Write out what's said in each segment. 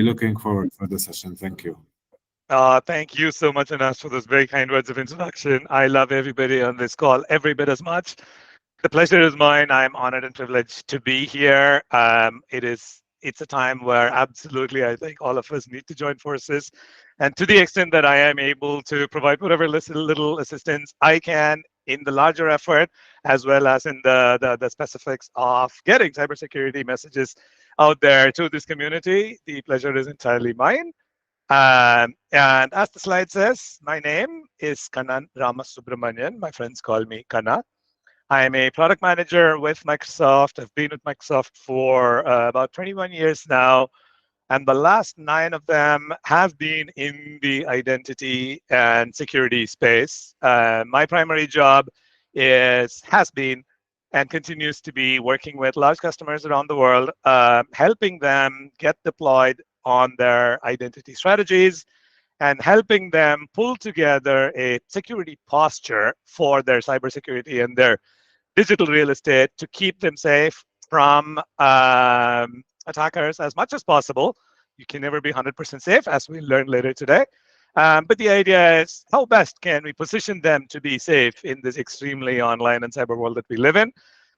Looking forward for the session. Thank you. Thank you so much, Anas, for those very kind words of introduction. I love everybody on this call every bit as much. The pleasure is mine. I'm honored and privileged to be here. It's a time where absolutely I think all of us need to join forces. And to the extent that I am able to provide whatever little assistance I can in the larger effort, as well as in the specifics of getting cybersecurity messages out there to this community, the pleasure is entirely mine. And as the slide says, my name is Kanan Ramasubramanian. My friends call me Kana. I am a product manager with Microsoft. I've been with Microsoft for about 21 years now, and the last 9 of them have been in the identity and security space. My primary job has been and continues to be working with large customers around the world, helping them get deployed on their identity strategies and helping them pull together a security posture for their cybersecurity and their digital real estate to keep them safe from attackers as much as possible. You can never be 100% safe, as we learn later today. But the idea is how best can we position them to be safe in this extremely online and cyber world that we live in?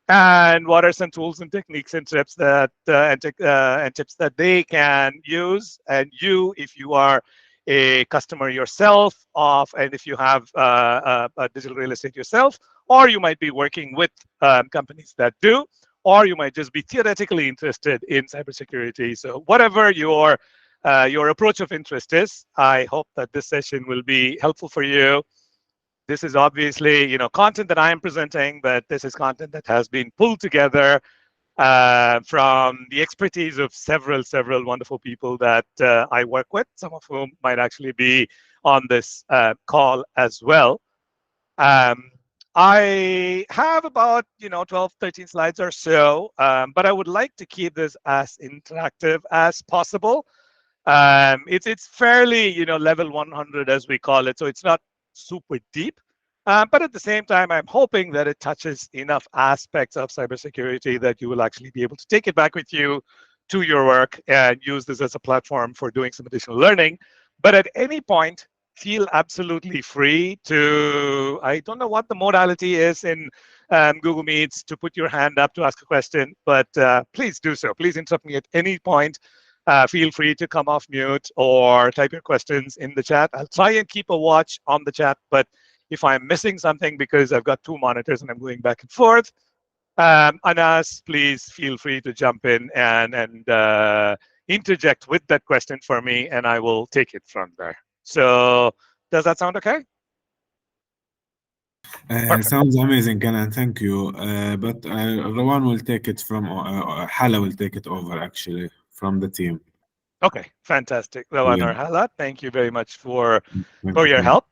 And what are some tools and techniques and tips and tips that they can use? And you, if you are a customer yourself and if you have a digital real estate yourself, or you might be working with companies that do, or you might just be theoretically interested in cybersecurity. So whatever your approach of interest is, I hope that this session will be helpful for you. This is obviously, content that I am presenting, but this is content that has been pulled together from the expertise of several wonderful people that I work with, some of whom might actually be on this call as well. I have about 12, 13 slides or so, but I would like to keep this as interactive as possible. It's fairly level 100 as we call it, so it's not super deep. But at the same time, I'm hoping that it touches enough aspects of cybersecurity that you will actually be able to take it back with you to your work and use this as a platform for doing some additional learning. But at any point, feel absolutely free to, I don't know what the modality is in Google Meets, to put your hand up to ask a question, but please do so. Please interrupt me at any point. Feel free to come off mute or type your questions in the chat. I'll try and keep a watch on the chat, but if I'm missing something because I've got 2 monitors and I'm going back and forth, Anas, please feel free to jump in and interject with that question for me, and I will take it from there. So does that sound okay? Perfect. Sounds amazing, Kanan. Thank you. But Rawan will take it from Hala will take it over actually from the team. Okay, fantastic. Rawan Yeah. or Hala, thank you very much for Thank you, your Kanan. help.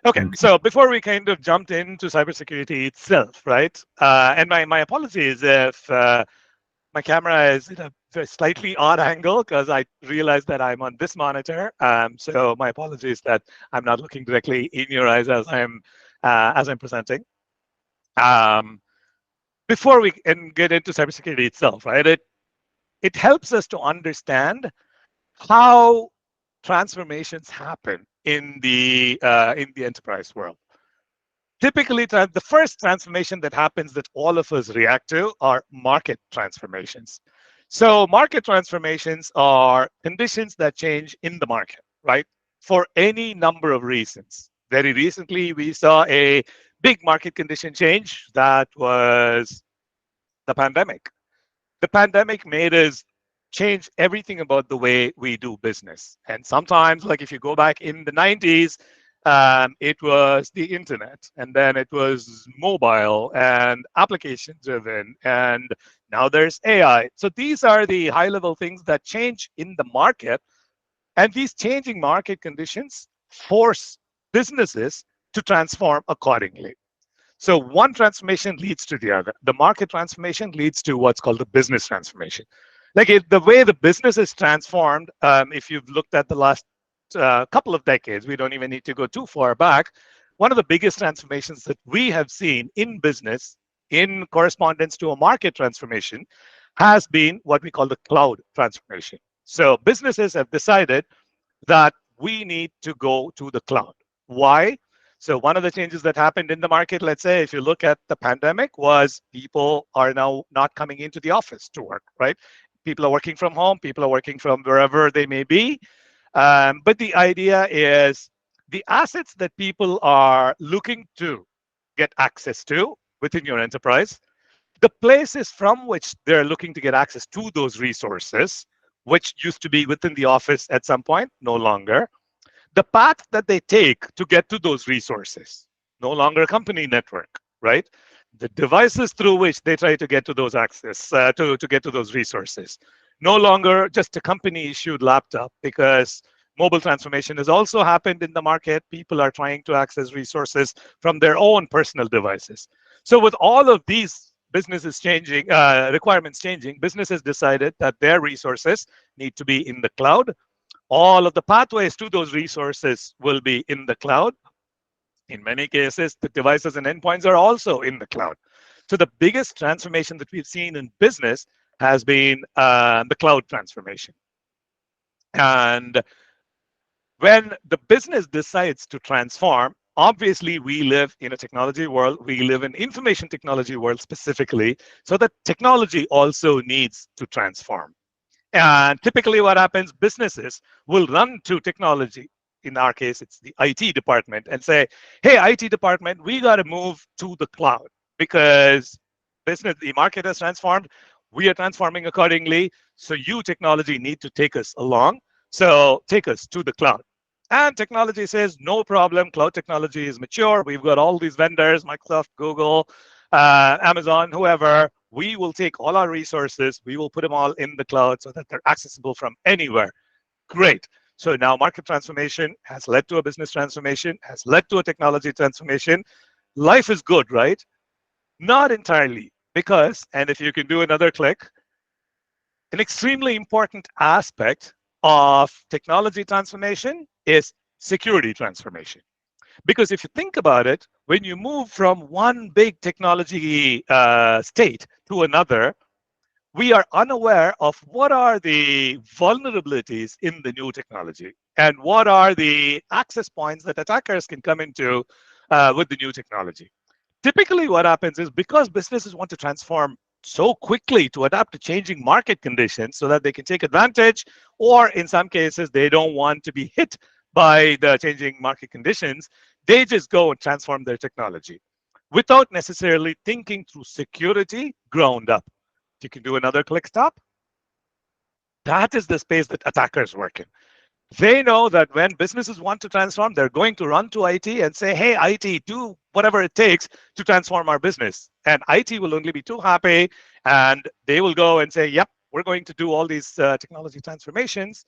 Okay, Thank you. so before we kind of jumped into cybersecurity itself, right? And my apologies if my camera is at a slightly odd angle because I realized that I'm on this monitor. So my apologies that I'm not looking directly in your eyes as I'm presenting. Um, Before we can get into cybersecurity itself, right? It helps us to understand how transformations happen in the enterprise world. Typically, the first transformation that happens that all of us react to are market transformations. So market transformations are conditions that change in the market, right? For any number of reasons. Very recently, we saw a big market condition change. That was the pandemic. The pandemic made us change everything about the way we do business. And sometimes, like if you go back in the 90s, it was the internet, and then it was mobile and application driven, and now there's AI. So these are the high level things that change in the market. And these changing market conditions force businesses to transform accordingly. So one transformation leads to the other. The market transformation leads to what's called the business transformation. Like the way the business is transformed, if you've looked at the last couple of decades, we don't even need to go too far back. One of the biggest transformations that we have seen in business in correspondence to a market transformation has been what we call the cloud transformation. So businesses have decided that we need to go to the cloud. Why? So one of the changes that happened in the market, let's say, if you look at the pandemic, was people are now not coming into the office to work, right? People are working from home, people are working from wherever they may be. But the idea is the assets that people are looking to get access to within your enterprise, the places from which they're looking to get access to those resources, which used to be within the office at some point, no longer, the path that they take to get to those resources, no longer a company network, right? The devices through which they try to get to those access, to get to those resources, no longer just a company issued laptop, because mobile transformation has also happened in the market. People are trying to access resources from their own personal devices. So with all of these businesses changing, requirements changing, businesses decided that their resources need to be in the cloud. All of the pathways to those resources will be in the cloud. In many cases, the devices and endpoints are also in the cloud. So the biggest transformation that we've seen in business has been the cloud transformation. And when the business decides to transform, obviously we live in a technology world, we live in information technology world specifically, so that technology also needs to transform. And typically what happens, businesses will run to technology. In our case, it's the IT department, and say, hey, IT department, we got to move to the cloud because the market has transformed. We are transforming accordingly. So you, technology, need to take us along. So take us to the cloud. And technology says, no problem. Cloud technology is mature. We've got all these vendors, Microsoft, Google, Amazon, whoever. We will take all our resources, we will put them all in the cloud so that they're accessible from anywhere. Great. So now market transformation has led to a business transformation, has led to a technology transformation. Life is good, right? Not entirely, because, and if you can do another click, an extremely important aspect of technology transformation is security transformation. Because if you think about it, when you move from one big technology state to another, we are unaware of what are the vulnerabilities in the new technology and what are the access points that attackers can come into with the new technology. Typically, what happens is, because businesses want to transform so quickly to adapt to changing market conditions so that they can take advantage, or in some cases, they don't want to be hit by the changing market conditions, they just go and transform their technology without necessarily thinking through security ground up. If you can do another click stop, that is the space that attackers work in. They know that when businesses want to transform, they're going to run to IT and say, hey, IT, do whatever it takes to transform our business. And IT will only be too happy, and they will go and say, yep, we're going to do all these technology transformations.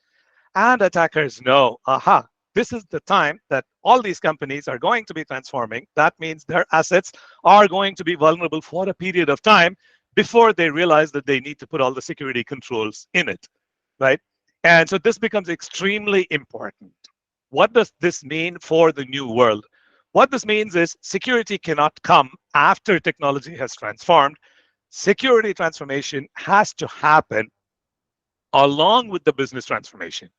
And attackers know, aha, this is the time that all these companies are going to be transforming. That means their assets are going to be vulnerable for a period of time before they realize that they need to put all the security controls in it, right? And so this becomes extremely important. What does this mean for the new world? What this means is security cannot come after technology has transformed. Security transformation has to happen along with the business transformation.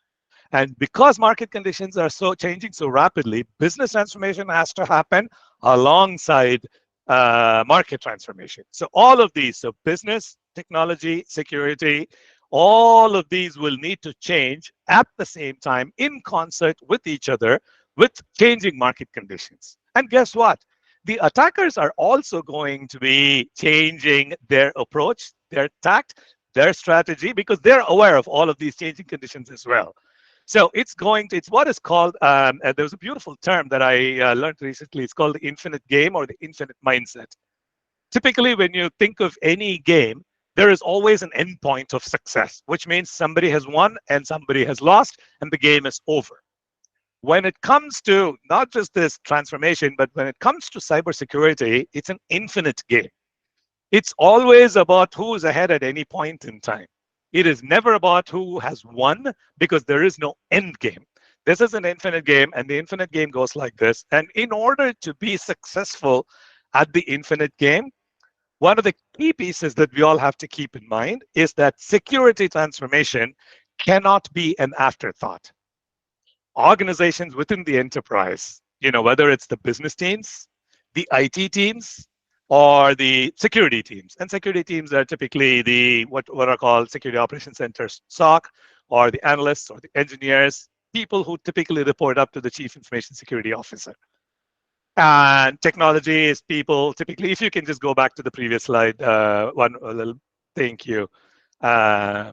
And because market conditions are so changing so rapidly, business transformation has to happen alongside market transformation. So all of these, so business, technology, security, all of these will need to change at the same time in concert with each other with changing market conditions. And guess what? The attackers are also going to be changing their approach, their tact, their strategy, because they're aware of all of these changing conditions as well. So it's what is called, there was a beautiful term that I learned recently. It's called the infinite game or the infinite mindset. Typically, when you think of any game, there is always an endpoint of success, which means somebody has won and somebody has lost, and the game is over. When it comes to not just this transformation, but when it comes to cybersecurity, it's an infinite game. It's always about who is ahead at any point in time. It is never about who has won, because there is no end game. This is an infinite game, and the infinite game goes like this. And in order to be successful at the infinite game, one of the key pieces that we all have to keep in mind is that security transformation cannot be an afterthought. Organizations within the enterprise, whether it's the business teams, the IT teams, or the security teams. And security teams are typically the what are called security operations centers, SOC, or the analysts or the engineers, people who typically report up to the chief information security officer. And technology is people typically, if you can just go back to the previous slide, one a little, thank you. Uh,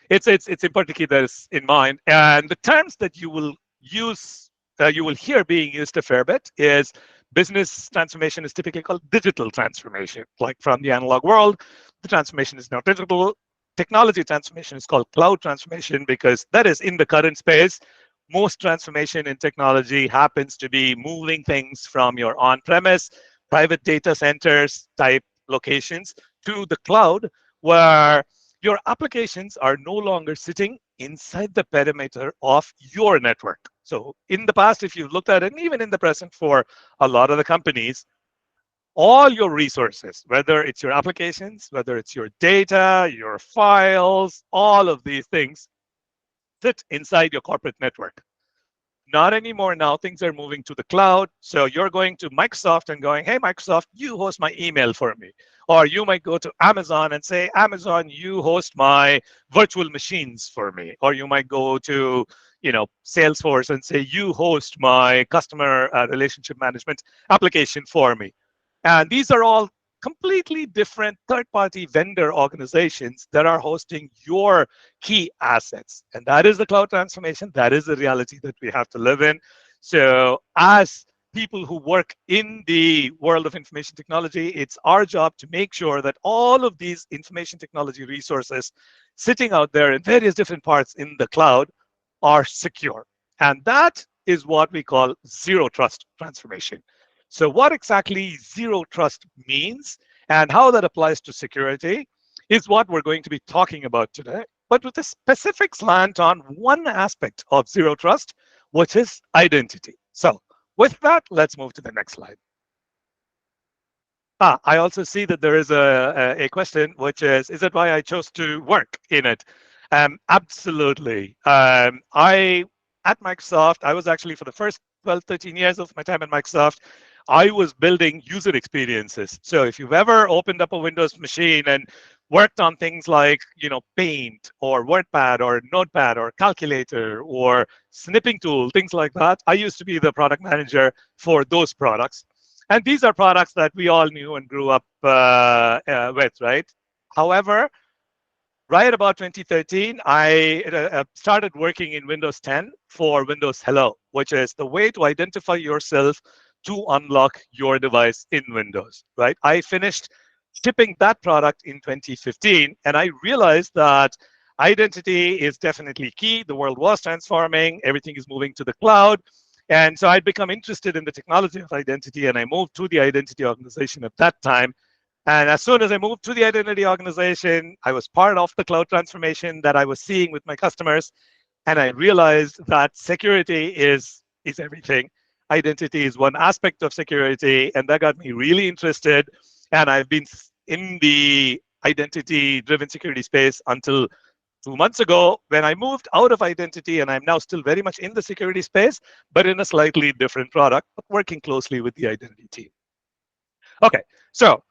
it's important to keep this in mind. And the terms that you will use, you will hear being used a fair bit is business transformation is typically called digital transformation. Like from the analog world, the transformation is now digital. Technology transformation is called cloud transformation because that is in the current space. Most transformation in technology happens to be moving things from your on-premise, private data centers type locations to the cloud, where your applications are no longer sitting inside the perimeter of your network. So in the past, if you've looked at it, and even in the present for a lot of the companies, all your resources, whether it's your applications, whether it's your data, your files, all of these things sit inside your corporate network. Not anymore now. Things are moving to the cloud. So you're going to Microsoft and going, hey, Microsoft, you host my email for me. Or you might go to Amazon and say, Amazon, you host my virtual machines for me. Or you might go to, Salesforce and say, you host my customer relationship management application for me. And these are all completely different third-party vendor organizations that are hosting your key assets. And that is the cloud transformation. That is the reality that we have to live in. So as people who work in the world of information technology, it's our job to make sure that all of these information technology resources sitting out there in various different parts in the cloud are secure. And that is what we call zero trust transformation. So what exactly zero trust means and how that applies to security is what we're going to be talking about today, but with a specific slant on one aspect of zero trust, which is identity. So with that, let's move to the next slide. I also see that there is a question, which is it why I chose to work in it? Absolutely. At Microsoft, I was actually for the first 12, 13 years of my time at Microsoft, I was building user experiences. So if you've ever opened up a Windows machine and worked on things like, Paint or WordPad or Notepad or Calculator or snipping tool, things like that, I used to be the product manager for those products. And these are products that we all knew and grew up with, right? However, right about 2013, I started working in Windows 10 for Windows Hello, which is the way to identify yourself to unlock your device in Windows, right? I finished shipping that product in 2015, and I realized that identity is definitely key. The world was transforming, everything is moving to the cloud. And so I'd become interested in the technology of identity, and I moved to the identity organization at that time. And as soon as I moved to the identity organization, I was part of the cloud transformation that I was seeing with my customers. And I realized that security is everything. Identity is one aspect of security, and that got me really interested. And I've been in the identity-driven security space until 2 months ago when I moved out of identity, and I'm now still very much in the security space, but in a slightly different product, but working closely with the identity team. Okay, so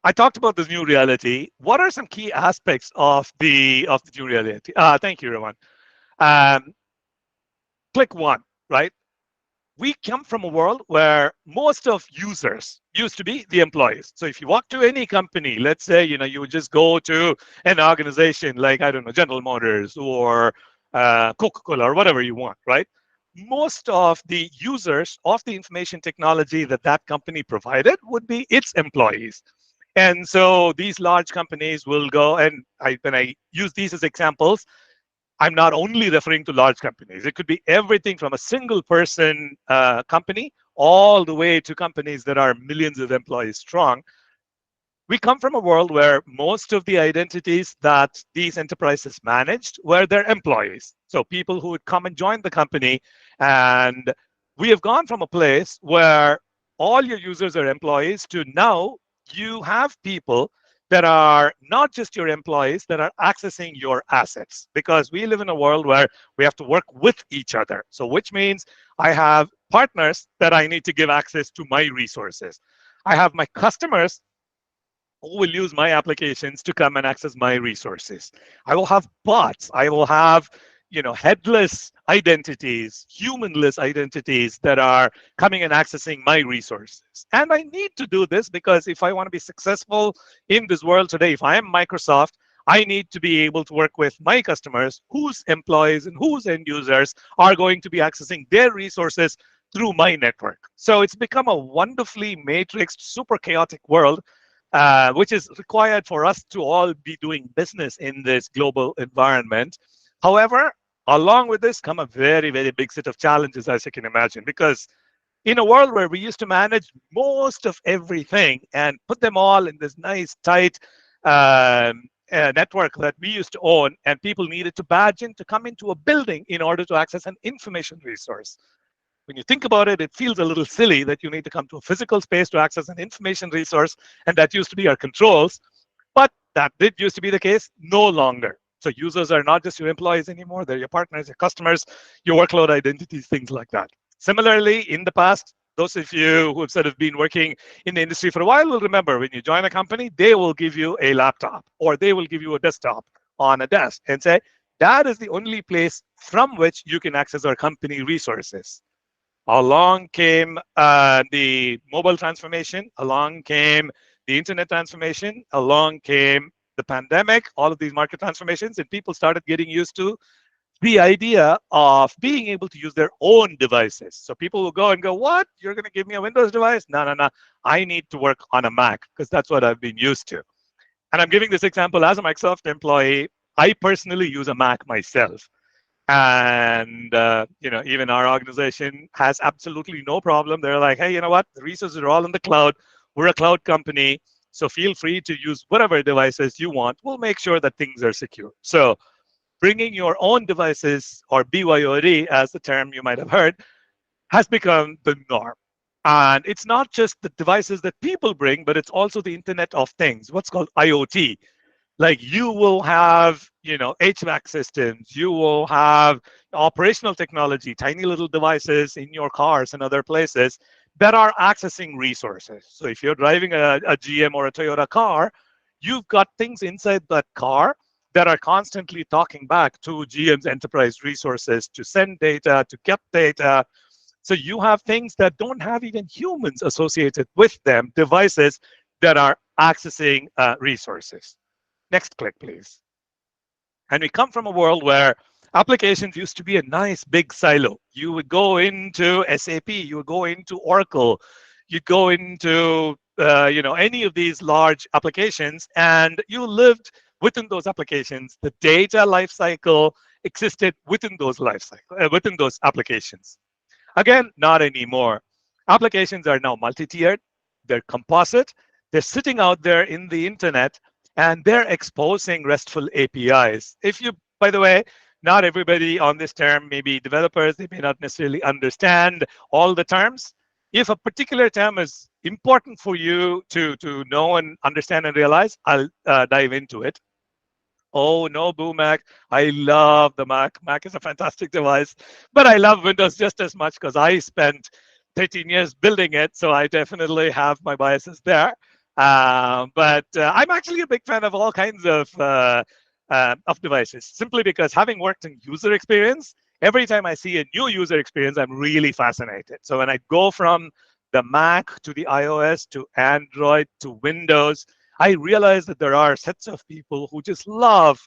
I talked about this new reality. What are some key aspects of the new reality? Thank you, Roman. Um, click one, right? We come from a world where most of users used to be the employees. So if you walk to any company, let's say, you would just go to an organization like, I don't know, General Motors or Coca-Cola or whatever you want, right? Most of the users of the information technology that that company provided would be its employees. And so these large companies will go, and when I use these as examples, I'm not only referring to large companies. It could be everything from a single person company all the way to companies that are millions of employees strong. We come from a world where most of the identities that these enterprises managed were their employees. So people who would come and join the company. And we have gone from a place where all your users are employees to now you have people that are not just your employees, that are accessing your assets. Because we live in a world where we have to work with each other. So, which means I have partners that I need to give access to my resources. I have my customers who will use my applications to come and access my resources. I will have bots. I will have, headless identities, humanless identities that are coming and accessing my resources. And I need to do this because if I want to be successful in this world today, if I am Microsoft, I need to be able to work with my customers whose employees and whose end users are going to be accessing their resources through my network. So it's become a wonderfully matrixed, super chaotic world, which is required for us to all be doing business in this global environment. However, along with this come a very, very big set of challenges, as you can imagine, because in a world where we used to manage most of everything and put them all in this nice, tight network that we used to own, and people needed to badge in to come into a building in order to access an information resource. When you think about it, it feels a little silly that you need to come to a physical space to access an information resource, and that used to be our controls. But that did used to be the case, no longer. So users are not just your employees anymore, they're your partners, your customers, your workload identities, things like that. Similarly, in the past, those of you who have sort of been working in the industry for a while will remember when you join a company, they will give you a laptop or they will give you a desktop on a desk and say, that is the only place from which you can access our company resources. Along came the mobile transformation, along came the internet transformation, along came the pandemic, all of these market transformations, and people started getting used to the idea of being able to use their own devices. So people will go and go, what? You're going to give me a Windows device? No, no, no. I need to work on a Mac because that's what I've been used to. And I'm giving this example as a Microsoft employee. I personally use a Mac myself. And even our organization has absolutely no problem. They're like, hey, you know what? The resources are all in the cloud. We're a cloud company, so feel free to use whatever devices you want. We'll make sure that things are secure. So bringing your own devices, or BYOD, as the term you might have heard, has become the norm. And it's not just the devices that people bring, but it's also the Internet of Things, what's called IoT. Like you will have, HVAC systems, you will have operational technology, tiny little devices in your cars and other places that are accessing resources. So if you're driving a GM or a Toyota car, you've got things inside that car that are constantly talking back to GM's enterprise resources to send data, to get data. So you have things that don't have even humans associated with them, devices that are accessing resources. Next click, please. And we come from a world where applications used to be a nice big silo. You would go into SAP, you would go into Oracle, you'd go into any of these large applications, and you lived within those applications. The data lifecycle existed within those within those applications. Again, not anymore. Applications are now multi-tiered, they're composite, they're sitting out there in the internet, and they're exposing RESTful APIs. If you, by the way, not everybody on this term may be developers, they may not necessarily understand all the terms. If a particular term is important for you to know and understand and realize, I'll dive into it. Oh no, Boo Mac. I love the Mac. Mac is a fantastic device, but I love Windows just as much because I spent 13 years building it, so I definitely have my biases there. But I'm actually a big fan of all kinds of devices, simply because having worked in user experience, every time I see a new user experience, I'm really fascinated. So when I go from the Mac to the iOS to Android to Windows, I realize that there are sets of people who just love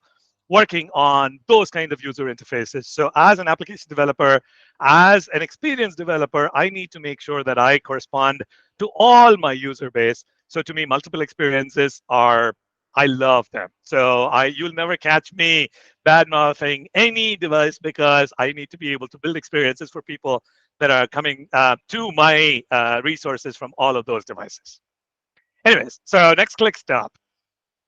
working on those kind of user interfaces. So as an application developer, as an experienced developer, I need to make sure that I correspond to all my user base. So to me, multiple experiences are, I love them. So you'll never catch me bad mouthing any device because I need to be able to build experiences for people that are coming to my resources from all of those devices. Anyways, so next click stop.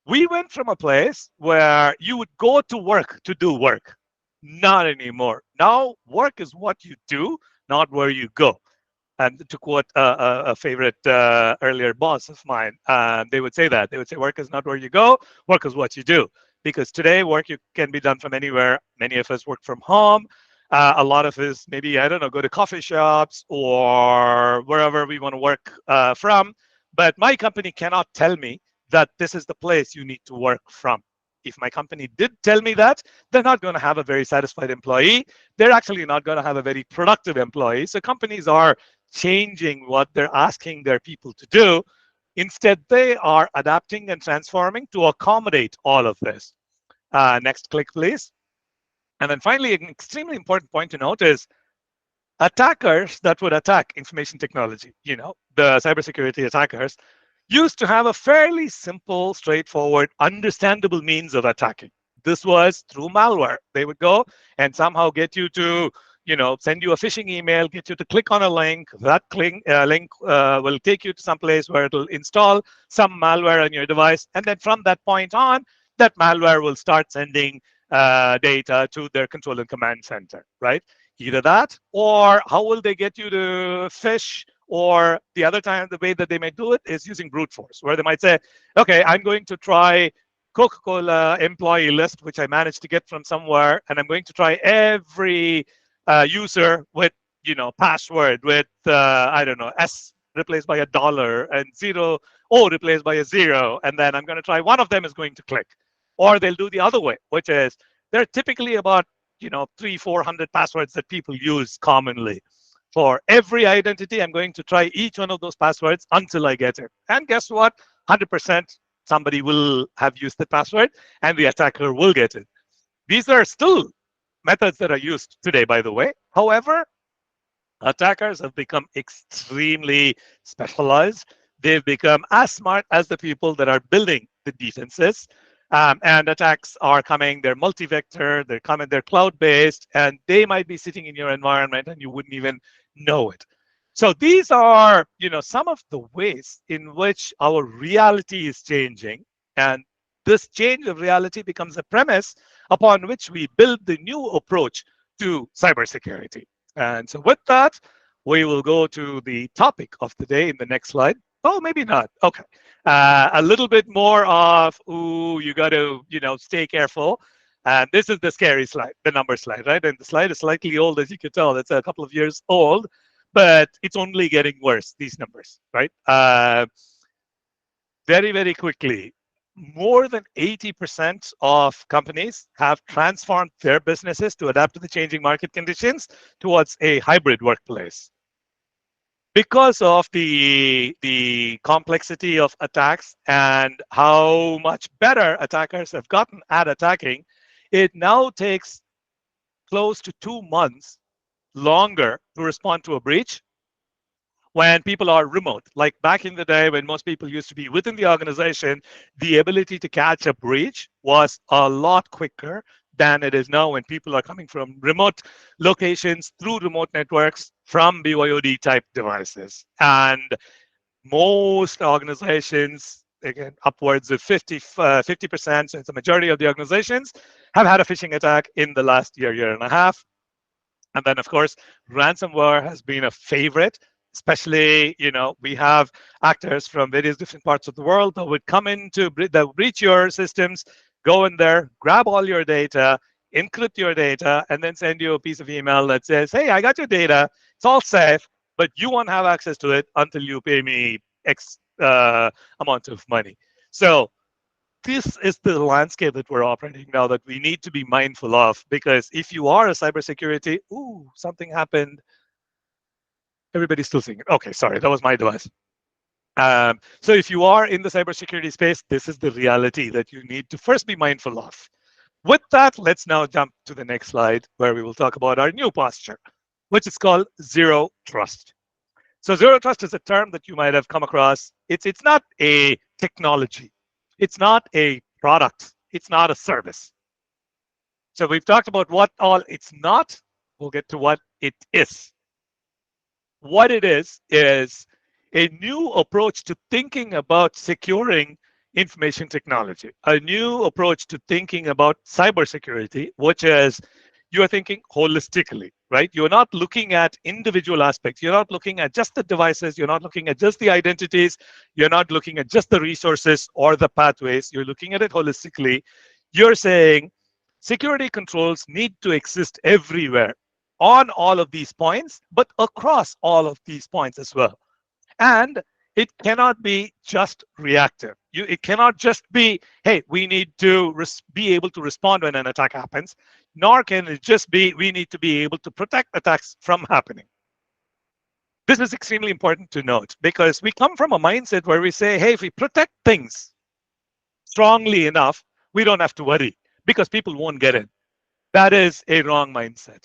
We went from a place where you would go to work to do work. Not anymore. Now, work is what you do, not where you go. And to quote a favorite earlier boss of mine, they would say that. They would say, work is not where you go, work is what you do. Because today, work can be done from anywhere. Many of us work from home. A lot of us, maybe, I don't know, go to coffee shops or wherever we want to work from. But my company cannot tell me that this is the place you need to work from. If my company did tell me that, they're not going to have a very satisfied employee. They're actually not going to have a very productive employee. So companies are changing what they're asking their people to do. Instead, they are adapting and transforming to accommodate all of this. Next click, please. And then finally, an extremely important point to note is attackers that would attack information technology, the cybersecurity attackers, used to have a fairly simple, straightforward, understandable means of attacking. This was through malware. They would go and somehow get you to, send you a phishing email, get you to click on a link. That link will take you to some place where it'll install some malware on your device. And then from that point on, that malware will start sending data to their control and command center, right? Either that, or how will they get you to phish? Or the other time, the way that they may do it is using brute force, where they might say, okay, I'm going to try Coca-Cola employee list, which I managed to get from somewhere, and I'm going to try every user with, password with, I don't know, S replaced by a dollar and zero, O replaced by a zero, and then I'm going to try one of them is going to click. Or they'll do the other way, which is they're typically about 300-400 passwords that people use commonly. For every identity, I'm going to try each one of those passwords until I get it. And guess what? 100% somebody will have used the password and the attacker will get it. These are still methods that are used today, by the way. However, attackers have become extremely specialized. They've become as smart as the people that are building the defenses. And attacks are coming, they're multi-vector, they're cloud-based, and they might be sitting in your environment and you wouldn't even know it. So these are, some of the ways in which our reality is changing. And this change of reality becomes a premise upon which we build the new approach to cybersecurity. And so with that, we will go to the topic of the day in the next slide. Oh, maybe not. Okay. A little bit more of, ooh, you got to, stay careful. And this is the scary slide, the number slide, right? And the slide is slightly old, as you can tell. It's a couple of years old, but it's only getting worse, these numbers, right? Very, very quickly, more than 80% of companies have transformed their businesses to adapt to the changing market conditions towards a hybrid workplace. Because of the complexity of attacks and how much better attackers have gotten at attacking, it now takes close to 2 months longer to respond to a breach when people are remote. Like back in the day when most people used to be within the organization, the ability to catch a breach was a lot quicker than it is now when people are coming from remote locations through remote networks from BYOD type devices. And most organizations, again, upwards of 50%, so it's a majority of the organizations, have had a phishing attack in the last year and a half. And then, of course, ransomware has been a favorite. Especially, we have actors from various different parts of the world that would come in to breach your systems, go in there, grab all your data, encrypt your data, and then send you a piece of email that says, hey, I got your data. It's all safe, but you won't have access to it until you pay me X amount of money. So this is the landscape that we're operating now that we need to be mindful of, because if you are a cybersecurity, ooh, something happened. Everybody's still singing. Okay, sorry, that was my device. So if you are in the cybersecurity space, this is the reality that you need to first be mindful of. With that, let's now jump to the next slide where we will talk about our new posture, which is called zero trust. So zero trust is a term that you might have come across. It's not a technology. It's not a product. It's not a service. So we've talked about what all it's not. We'll get to what it is. What it is a new approach to thinking about securing information technology, a new approach to thinking about cybersecurity, which is you are thinking holistically, right? You're not looking at individual aspects. You're not looking at just the devices. You're not looking at just the identities. You're not looking at just the resources or the pathways. You're looking at it holistically. You're saying security controls need to exist everywhere on all of these points, but across all of these points as well. And it cannot be just reactive. It cannot just be, hey, we need to be able to respond when an attack happens, nor can it just be, we need to be able to protect attacks from happening. This is extremely important to note because we come from a mindset where we say, hey, if we protect things strongly enough, we don't have to worry because people won't get in. That is a wrong mindset.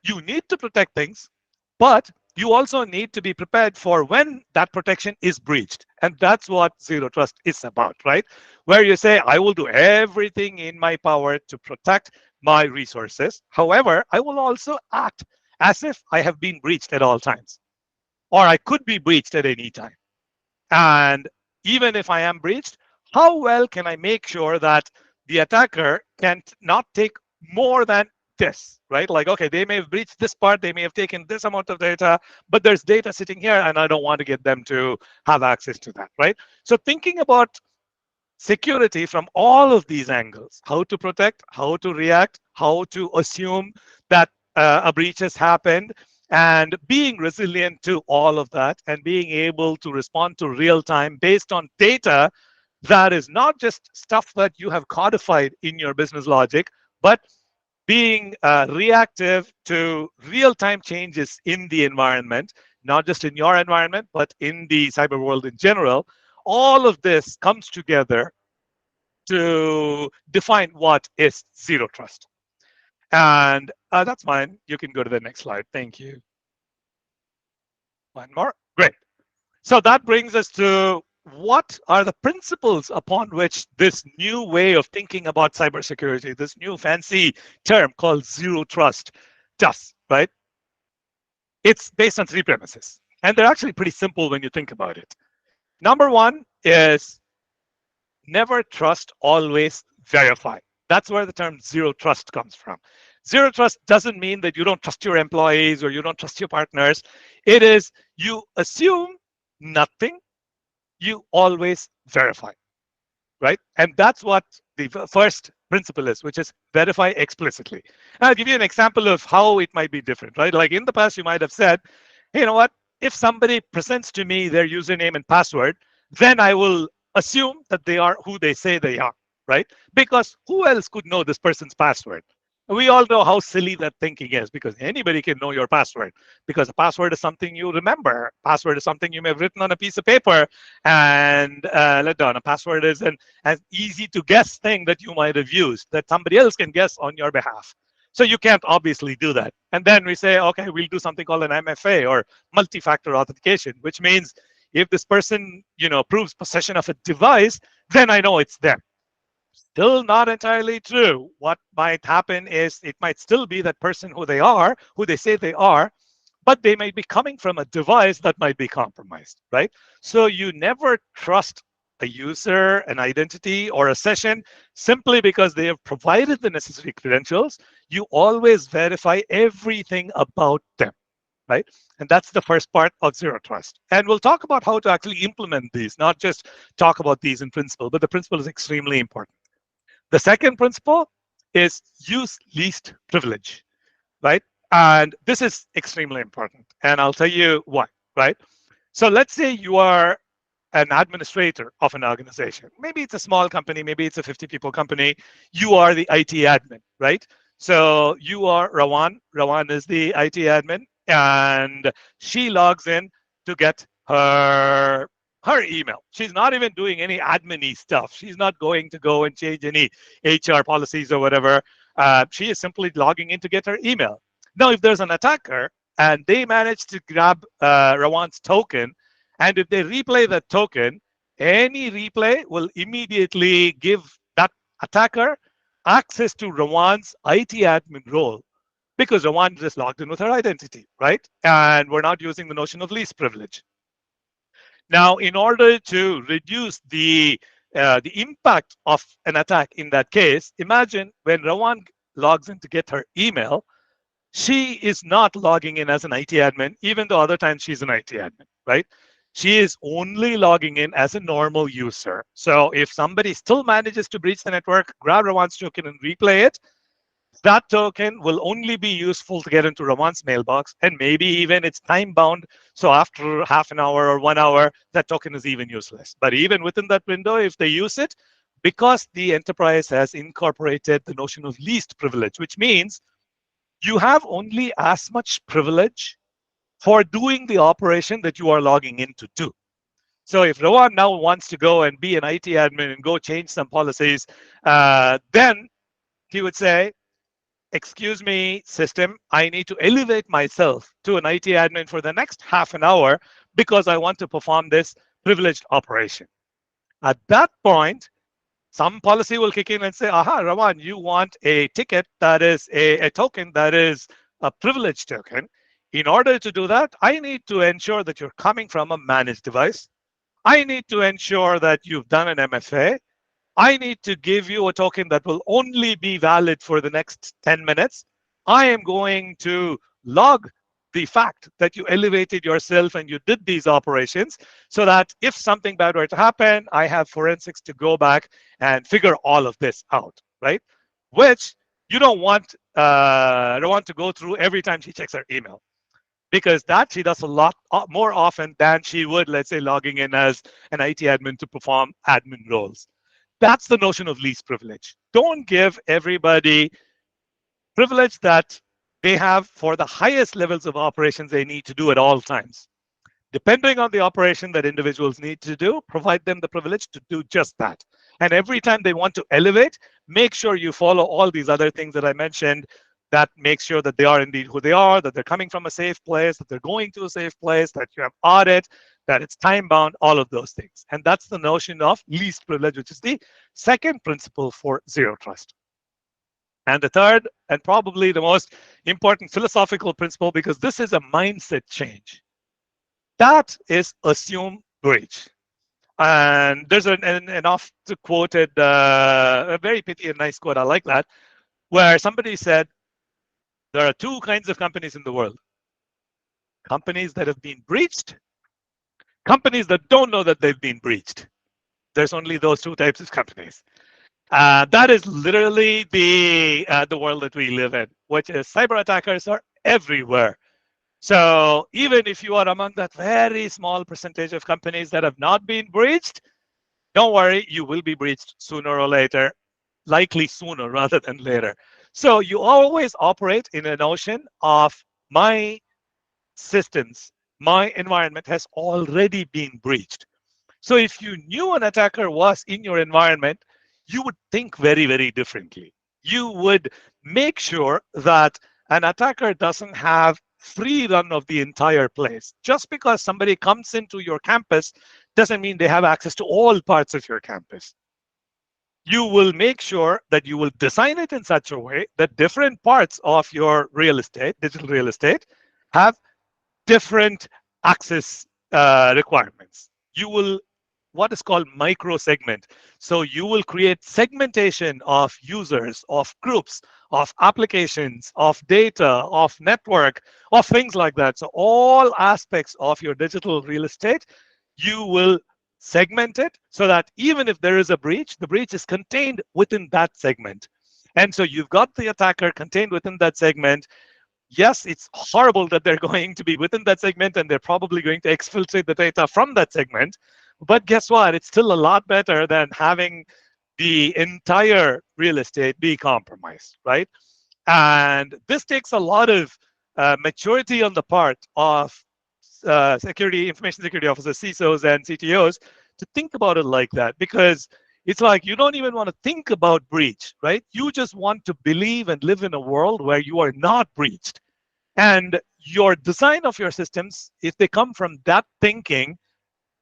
You need to protect things, but you also need to be prepared for when that protection is breached. And that's what zero trust is about, right? Where you say, I will do everything in my power to protect my resources. However, I will also act as if I have been breached at all times, or I could be breached at any time. And even if I am breached, how well can I make sure that the attacker can not take more than this, right? Like, okay, they may have breached this part, they may have taken this amount of data, but there's data sitting here and I don't want to get them to have access to that, right? So thinking about security from all of these angles, how to protect, how to react, how to assume that a breach has happened, and being resilient to all of that and being able to respond to real time based on data that is not just stuff that you have codified in your business logic, but being reactive to real time changes in the environment, not just in your environment, but in the cyber world in general. All of this comes together to define what is zero trust. And that's fine. You can go to the next slide. Thank you. One more. Great. So that brings us to what are the principles upon which this new way of thinking about cybersecurity, this new fancy term called zero trust, does, right? It's based on three premises. And they're actually pretty simple when you think about it. Number one is never trust, always verify. That's where the term zero trust comes from. Zero trust doesn't mean that you don't trust your employees or you don't trust your partners. It is you assume nothing, you always verify, right? And that's what the first principle is, which is verify explicitly. And I'll give you an example of how it might be different, right? Like in the past, you might have said, hey, you know what? If somebody presents to me their username and password, then I will assume that they are who they say they are, right? Because who else could know this person's password? We all know how silly that thinking is because anybody can know your password because a password is something you remember. Password is something you may have written on a piece of paper and let down. A password is an easy to guess thing that you might have used that somebody else can guess on your behalf. So you can't obviously do that. And then we say, okay, we'll do something called an MFA or multi-factor authentication, which means if this person, proves possession of a device, then I know it's them. Still not entirely true. What might happen is it might still be that person who they are, who they say they are, but they might be coming from a device that might be compromised, right? So you never trust a user, an identity, or a session simply because they have provided the necessary credentials. You always verify everything about them, right? And that's the first part of zero trust. And we'll talk about how to actually implement these, not just talk about these in principle, but the principle is extremely important. The second principle is use least privilege, right? And this is extremely important. And I'll tell you why, right? So let's say you are an administrator of an organization. Maybe it's a small company, maybe it's a 50 people company. You are the IT admin, right? So you are Rawan. Rawan is the IT admin, and she logs in to get her email. She's not even doing any admin-y stuff. She's not going to go and change any HR policies or whatever. She is simply logging in to get her email. Now, if there's an attacker and they manage to grab Rawan's token, and if they replay that token, any replay will immediately give that attacker access to Rawan's IT admin role because Rawan just logged in with her identity, right? And we're not using the notion of least privilege. Now, in order to reduce the impact of an attack in that case, imagine when Rawan logs in to get her email, she is not logging in as an IT admin, even though other times she's an IT admin, right? She is only logging in as a normal user. So if somebody still manages to breach the network, grab Rawan's token and replay it, that token will only be useful to get into Rawan's mailbox, and maybe even it's time bound. So after half an hour or 1 hour, that token is even useless. But even within that window, if they use it, because the enterprise has incorporated the notion of least privilege, which means you have only as much privilege for doing the operation that you are logging in to do. So if Rawan now wants to go and be an IT admin and go change some policies, then he would say, excuse me, system, I need to elevate myself to an IT admin for the next half an hour because I want to perform this privileged operation. At that point, some policy will kick in and say, aha, Rawan, you want a ticket that is a token that is a privileged token. In order to do that, I need to ensure that you're coming from a managed device. I need to ensure that you've done an MFA. I need to give you a token that will only be valid for the next 10 minutes. I am going to log the fact that you elevated yourself and you did these operations so that if something bad were to happen, I have forensics to go back and figure all of this out, right? Which you don't want to go through every time she checks her email, because that she does a lot more often than she would, let's say, logging in as an IT admin to perform admin roles. That's the notion of least privilege. Don't give everybody privilege that they have for the highest levels of operations they need to do at all times. Depending on the operation that individuals need to do, provide them the privilege to do just that. And every time they want to elevate, make sure you follow all these other things that I mentioned that make sure that they are indeed who they are, that they're coming from a safe place, that they're going to a safe place, that you have audit, that it's time bound, all of those things. And that's the notion of least privilege, which is the second principle for zero trust. And the third, and probably the most important philosophical principle, because this is a mindset change, that is assume breach. And there's an oft quoted, a very pithy and nice quote, I like that, where somebody said, there are two kinds of companies in the world: companies that have been breached, companies that don't know that they've been breached. There's only those two types of companies. That is literally the world that we live in, which is cyber attackers are everywhere. So even if you are among that very small percentage of companies that have not been breached, don't worry, you will be breached sooner or later, likely sooner rather than later. So you always operate in a notion of my systems, my environment has already been breached. So if you knew an attacker was in your environment, you would think very, very differently. You would make sure that an attacker doesn't have free run of the entire place. Just because somebody comes into your campus doesn't mean they have access to all parts of your campus. You will make sure that you will design it in such a way that different parts of your real estate, digital real estate, have different access requirements. You will what is called micro segment. So you will create segmentation of users, of groups, of applications, of data, of network, of things like that. So all aspects of your digital real estate, you will segment it so that even if there is a breach, the breach is contained within that segment. And so you've got the attacker contained within that segment. Yes, it's horrible that they're going to be within that segment and they're probably going to exfiltrate the data from that segment. But guess what? It's still a lot better than having the entire real estate be compromised, right? And this takes a lot of maturity on the part of information security officers, CISOs, and CTOs to think about it like that, because it's like you don't even want to think about breach, right? You just want to believe and live in a world where you are not breached. And your design of your systems, if they come from that thinking,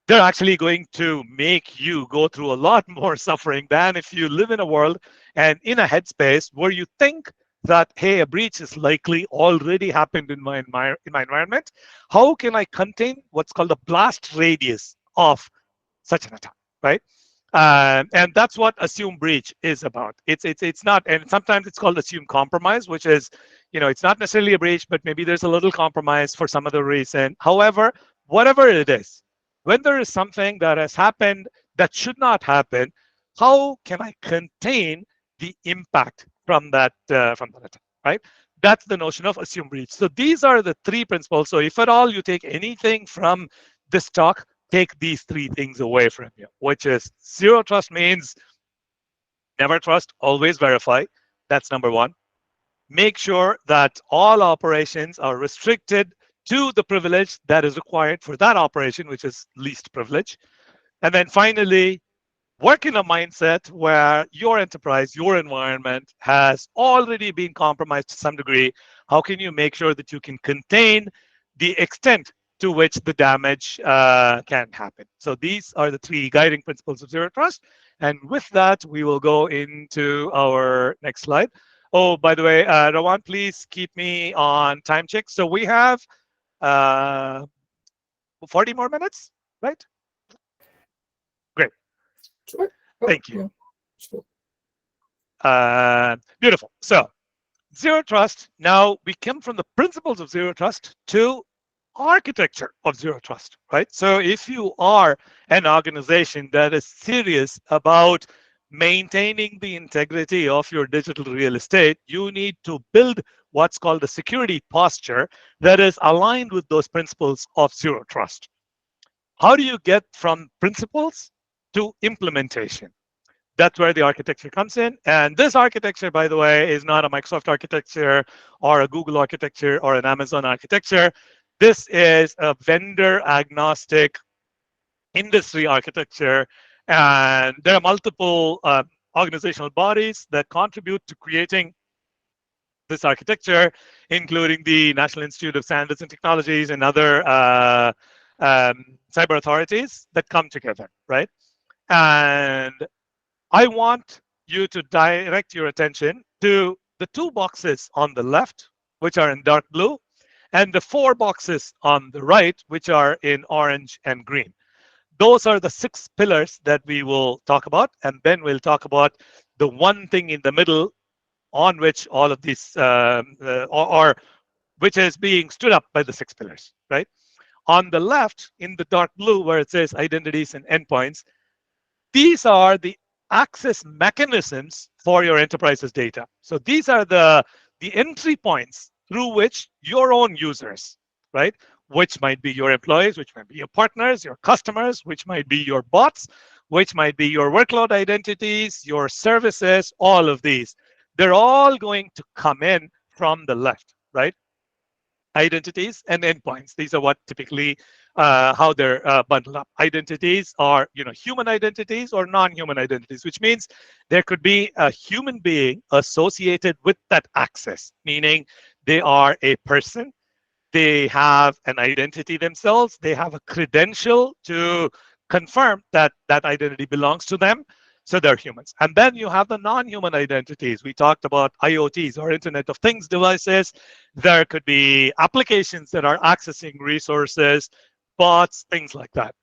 they're actually going to make you go through a lot more suffering than if you live in a world and in a headspace where you think that, hey, a breach is likely already happened in my environment. How can I contain what's called the blast radius of such an attack, right? And that's what assume breach is about. It's not, and sometimes it's called assume compromise, which is, it's not necessarily a breach, but maybe there's a little compromise for some other reason. However, whatever it is, when there is something that has happened that should not happen, how can I contain the impact from that attack, right? That's the notion of assume breach. So these are the three principles. So if at all you take anything from this talk, take these three things away from you, which is zero trust means never trust, always verify. That's number one. Make sure that all operations are restricted to the privilege that is required for that operation, which is least privilege. And then finally, work in a mindset where your enterprise, your environment has already been compromised to some degree. How can you make sure that you can contain the extent to which the damage can happen? So these are the three guiding principles of zero trust. And with that, we will go into our next slide. Oh, by the way, Rawan, please keep me on time check. So we have uh, 40 more minutes, right? Great. Sure. Thank you. Yeah, sure. Beautiful. So zero trust. Now we come from the principles of zero trust to architecture of zero trust, right? So if you are an organization that is serious about maintaining the integrity of your digital real estate, you need to build what's called a security posture that is aligned with those principles of zero trust. How do you get from principles to implementation? That's where the architecture comes in. And this architecture, by the way, is not a Microsoft architecture or a Google architecture or an Amazon architecture. This is a vendor agnostic industry architecture. And there are multiple organizational bodies that contribute to creating this architecture, including the National Institute of Standards and Technologies and other cyber authorities that come together, right? And I want you to direct your attention to the two boxes on the left, which are in dark blue, and the four boxes on the right, which are in orange and green. Those are the 6 pillars that we will talk about, and then we'll talk about the one thing in the middle on which all of these, or which is being stood up by the 6 pillars, right? On the left, in the dark blue, where it says identities and endpoints, these are the access mechanisms for your enterprise's data. So these are the entry points through which your own users, right, which might be your employees, which might be your partners, your customers, which might be your bots, which might be your workload identities, your services, all of these. They're all going to come in from the left, right? Identities and endpoints. These are what typically how they're bundled up. Identities are human identities or non-human identities, which means there could be a human being associated with that access, meaning they are a person, they have an identity themselves, they have a credential to confirm that that identity belongs to them. So they're humans. And then you have the non-human identities. We talked about IoTs or Internet of Things devices. There could be applications that are accessing resources, bots, things like that.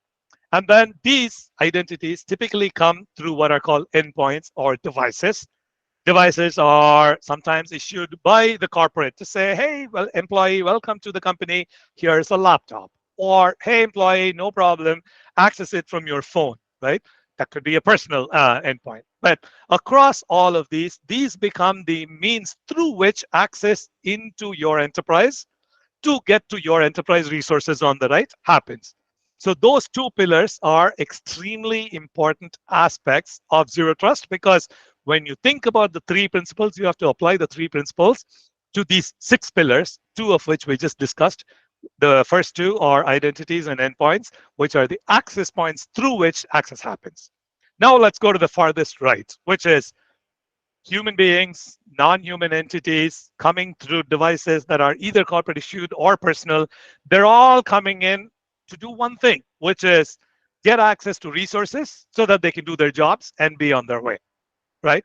And then these identities typically come through what are called endpoints or devices. Devices are sometimes issued by the corporate to say, hey, well, employee, welcome to the company. Here's a laptop. Or, hey, employee, no problem. Access it from your phone, right? That could be a personal endpoint. But across all of these become the means through which access into your enterprise to get to your enterprise resources on the right happens. So those two pillars are extremely important aspects of zero trust, because when you think about the 3 principles, you have to apply the 3 principles to these 6 pillars, 2 of which we just discussed. The first 2 are identities and endpoints, which are the access points through which access happens. Now let's go to the farthest right, which is human beings, non-human entities coming through devices that are either corporate issued or personal. They're all coming in to do one thing, which is get access to resources so that they can do their jobs and be on their way, right?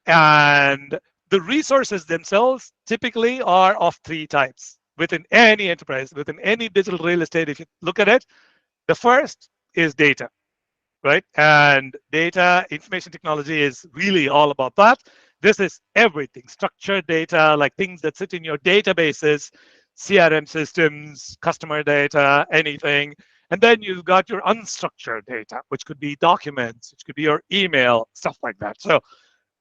And the resources themselves typically are of 3 types within any enterprise, within any digital real estate. If you look at it, the first is data. right? And data information technology is really all about that. This is everything, structured data, like things that sit in your databases, CRM systems, customer data, anything. And then you've got your unstructured data, which could be documents, which could be your email, stuff like that. So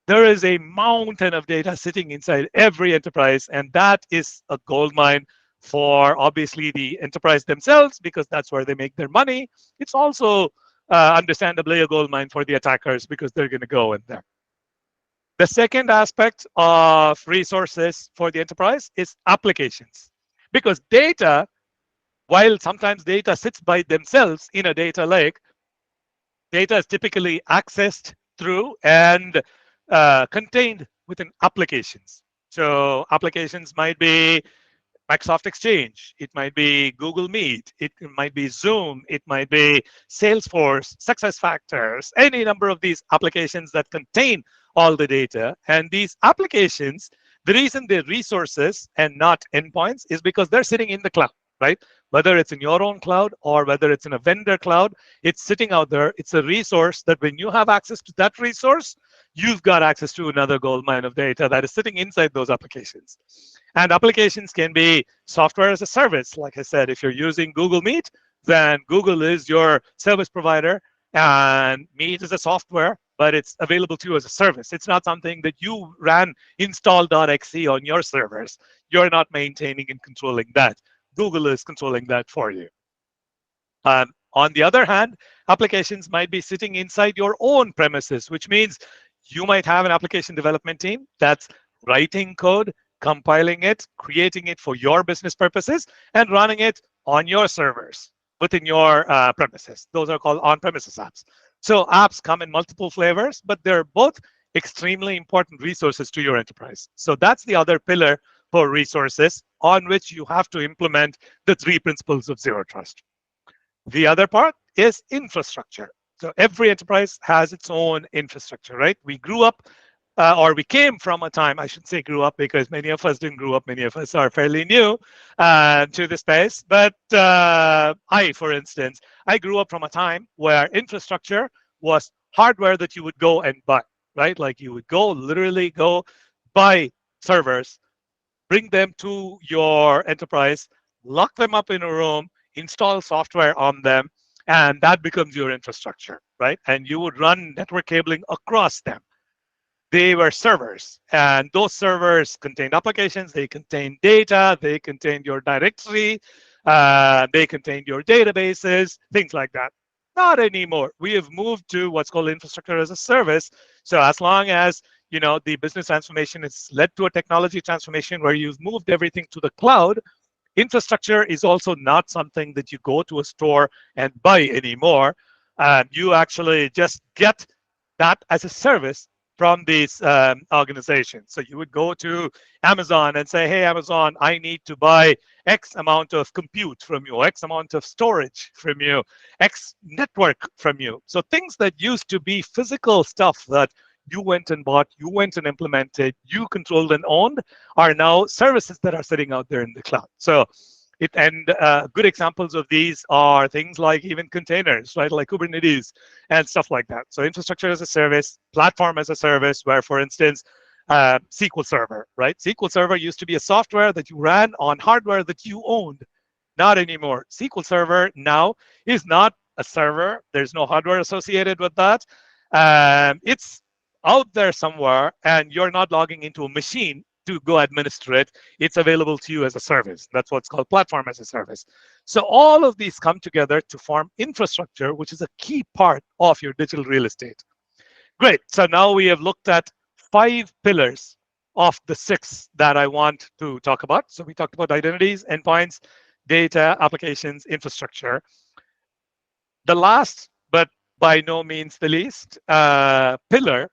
there is a mountain of data sitting inside every enterprise, and that is a gold mine for obviously the enterprise themselves, because that's where they make their money. It's also understandably a gold mine for the attackers, because they're going to go in there. The second aspect of resources for the enterprise is applications, because data, while sometimes data sits by themselves in a data lake, data is typically accessed through and contained within applications. So applications might be Microsoft Exchange, it might be Google Meet, it might be Zoom, it might be Salesforce, SuccessFactors, any number of these applications that contain all the data. And these applications, the reason they're resources and not endpoints is because they're sitting in the cloud, right? Whether it's in your own cloud or whether it's in a vendor cloud, it's sitting out there. It's a resource that when you have access to that resource, you've got access to another gold mine of data that is sitting inside those applications. And applications can be software as a service. Like I said, if you're using Google Meet, then Google is your service provider, and Meet is a software, but it's available to you as a service. It's not something that you ran install.exe on your servers. You're not maintaining and controlling that. Google is controlling that for you. On the other hand, applications might be sitting inside your own premises, which means you might have an application development team that's writing code, compiling it, creating it for your business purposes, and running it on your servers within your premises. Those are called on-premises apps. So apps come in multiple flavors, but they're both extremely important resources to your enterprise. So that's the other pillar for resources on which you have to implement the three principles of zero trust. The other part is infrastructure. So every enterprise has its own infrastructure, right? We grew up, or we came from a time, I should say grew up, because many of us didn't grow up. Many of us are fairly new to the space. But for instance, I grew up from a time where infrastructure was hardware that you would go and buy, right? Like you would literally go buy servers, bring them to your enterprise, lock them up in a room, install software on them, and that becomes your infrastructure, right? And you would run network cabling across them. They were servers, and those servers contained applications, they contained data, they contained your directory, they contained your databases, things like that. Not anymore. We have moved to what's called infrastructure as a service. So as long as the business transformation has led to a technology transformation where you've moved everything to the cloud, infrastructure is also not something that you go to a store and buy anymore. You actually just get that as a service from these organizations. So you would go to Amazon and say, hey, Amazon, I need to buy X amount of compute from you, X amount of storage from you, X network from you. So things that used to be physical stuff that you went and bought, you went and implemented, you controlled and owned, are now services that are sitting out there in the cloud. So good examples of these are things like even containers, right? Like Kubernetes and stuff like that. So infrastructure as a service, platform as a service, where, for instance, SQL Server, right? SQL Server used to be a software that you ran on hardware that you owned. Not anymore. SQL Server now is not a server. There's no hardware associated with that. It's out there somewhere, and you're not logging into a machine to go administer it. It's available to you as a service. That's what's called platform as a service. So all of these come together to form infrastructure, which is a key part of your digital real estate. Great. So now we have looked at 5 pillars of the 6 that I want to talk about. So we talked about identities, endpoints, data, applications, infrastructure. The last, but by no means the least, pillar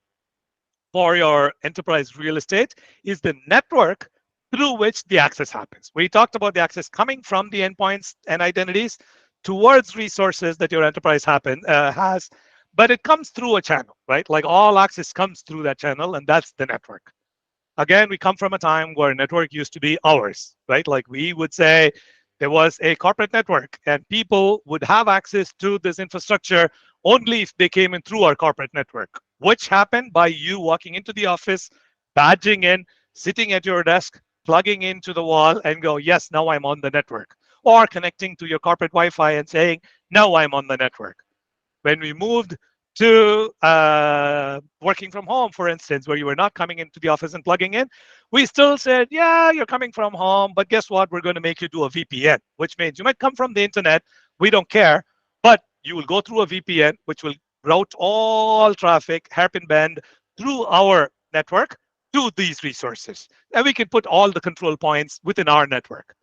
for your enterprise real estate is the network through which the access happens. We talked about the access coming from the endpoints and identities towards resources that your enterprise has, but it comes through a channel, right? Like all access comes through that channel, and that's the network. Again, we come from a time where network used to be ours, right? Like we would say there was a corporate network and people would have access to this infrastructure only if they came in through our corporate network, which happened by you walking into the office, badging in, sitting at your desk, plugging into the wall, and go, yes, now I'm on the network. Or connecting to your corporate Wi Fi and saying, now I'm on the network. When we moved to working from home, for instance, where you were not coming into the office and plugging in, we still said, yeah, you're coming from home, but guess what? We're going to make you do a VPN, which means you might come from the internet. We don't care, but you will go through a VPN, which will route all traffic, hairpin bend through our network to these resources. And we can put all the control points within our network.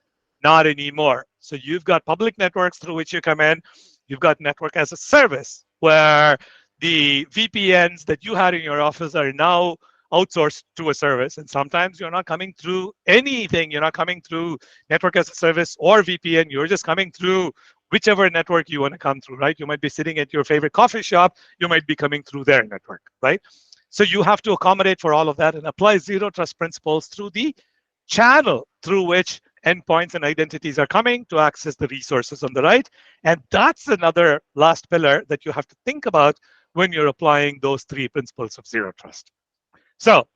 Not anymore. So you've got public networks through which you come in. You've got network as a service where the VPNs that you had in your office are now outsourced to a service. And sometimes you're not coming through anything. You're not coming through network as a service or VPN. You're just coming through whichever network you want to come through, right? You might be sitting at your favorite coffee shop. You might be coming through their network, right? So you have to accommodate for all of that and apply zero trust principles through the channel through which endpoints and identities are coming to access the resources on the right. And that's another last pillar that you have to think about when you're applying those three principles of zero trust. So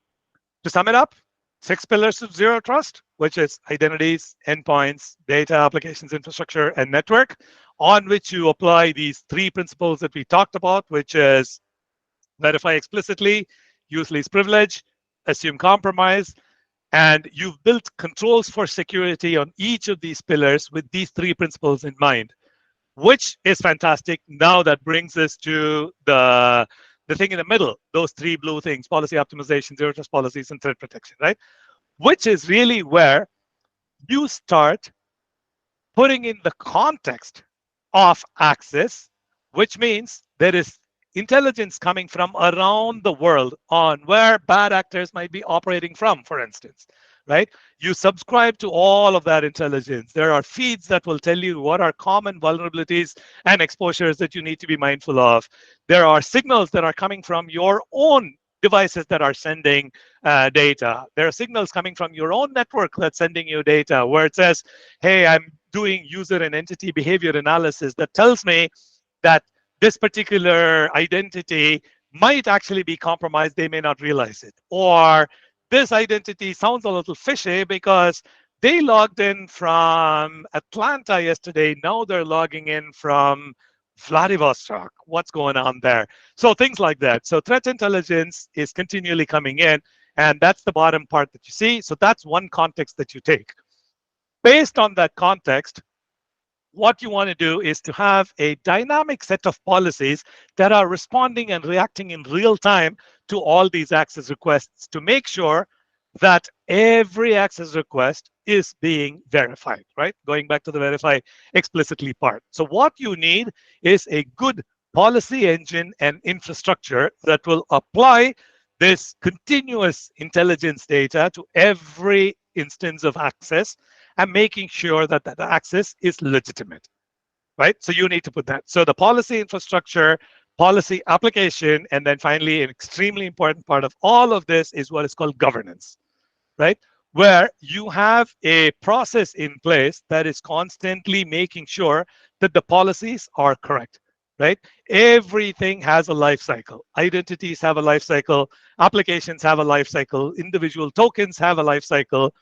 to sum it up, 6 pillars of zero trust, which is identities, endpoints, data, applications, infrastructure, and network, on which you apply these three principles that we talked about, which is verify explicitly, use least privilege, assume compromise, and you've built controls for security on each of these pillars with these three principles in mind, which is fantastic. Now that brings us to the thing in the middle, those three blue things: policy optimization, zero trust policies, and threat protection, right? Which is really where you start putting in the context of access, which means there is intelligence coming from around the world on where bad actors might be operating from, for instance, right? You subscribe to all of that intelligence. There are feeds that will tell you what are common vulnerabilities and exposures that you need to be mindful of. There are signals that are coming from your own devices that are sending data. There are signals coming from your own network that's sending you data where it says, hey, I'm doing user and entity behavior analysis that tells me that this particular identity might actually be compromised. They may not realize it. Or this identity sounds a little fishy because they logged in from Atlanta yesterday. Now they're logging in from Vladivostok. What's going on there? So things like that. So threat intelligence is continually coming in, and that's the bottom part that you see. So that's one context that you take. Based on that context, what you want to do is to have a dynamic set of policies that are responding and reacting in real time to all these access requests to make sure that every access request is being verified, right? Going back to the verify explicitly part. So what you need is a good policy engine and infrastructure that will apply this continuous intelligence data to every instance of access and making sure that that access is legitimate, right? So you need to put that. So the policy infrastructure, policy application, and then finally, an extremely important part of all of this is what is called governance, right? Where you have a process in place that is constantly making sure that the policies are correct, right? Everything has a life cycle. Identities have a life cycle, applications have a life cycle, individual tokens have a life cycle.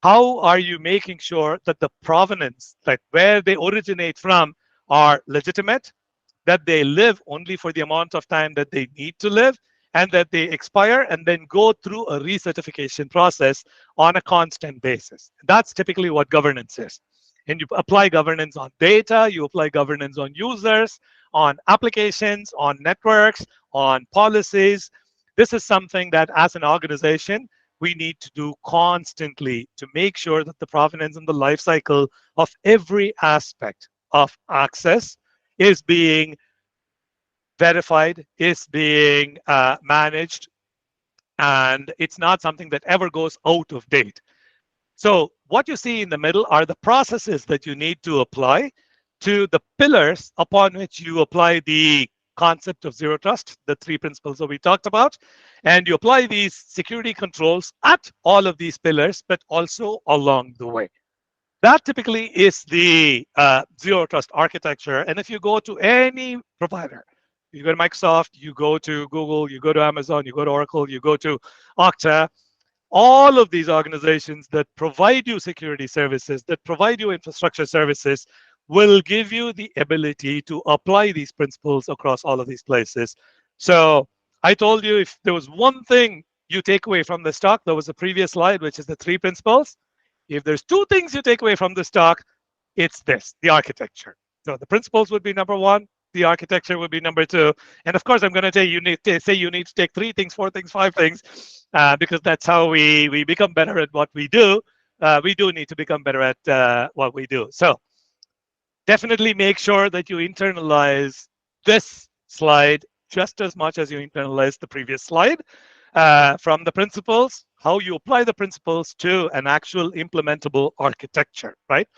How are you making sure that the provenance, like where they originate from, are legitimate, that they live only for the amount of time that they need to live, and that they expire and then go through a recertification process on a constant basis? That's typically what governance is. And you apply governance on data, you apply governance on users, on applications, on networks, on policies. This is something that as an organization, we need to do constantly to make sure that the provenance and the life cycle of every aspect of access is being verified, is being managed, and it's not something that ever goes out of date. So what you see in the middle are the processes that you need to apply to the pillars upon which you apply the concept of zero trust, the three principles that we talked about. And you apply these security controls at all of these pillars, but also along the way. That typically is the zero trust architecture. And if you go to any provider, You go to Microsoft, you go to Google, you go to Amazon, you go to Oracle, you go to Okta. All of these organizations that provide you security services, that provide you infrastructure services, will give you the ability to apply these principles across all of these places. So I told you, if there was one thing you take away from this talk, there was a previous slide, which is the three principles. If there's two things you take away from this talk, it's this, the architecture. So the principles would be number one, the architecture would be number two. And of course, I'm going to say you need to take three things, four things, five things, because that's how we become better at what we do. We do need to become better at what we do. So definitely make sure that you internalize this slide just as much as you internalize the previous slide, from the principles, how you apply the principles to an actual implementable architecture, right?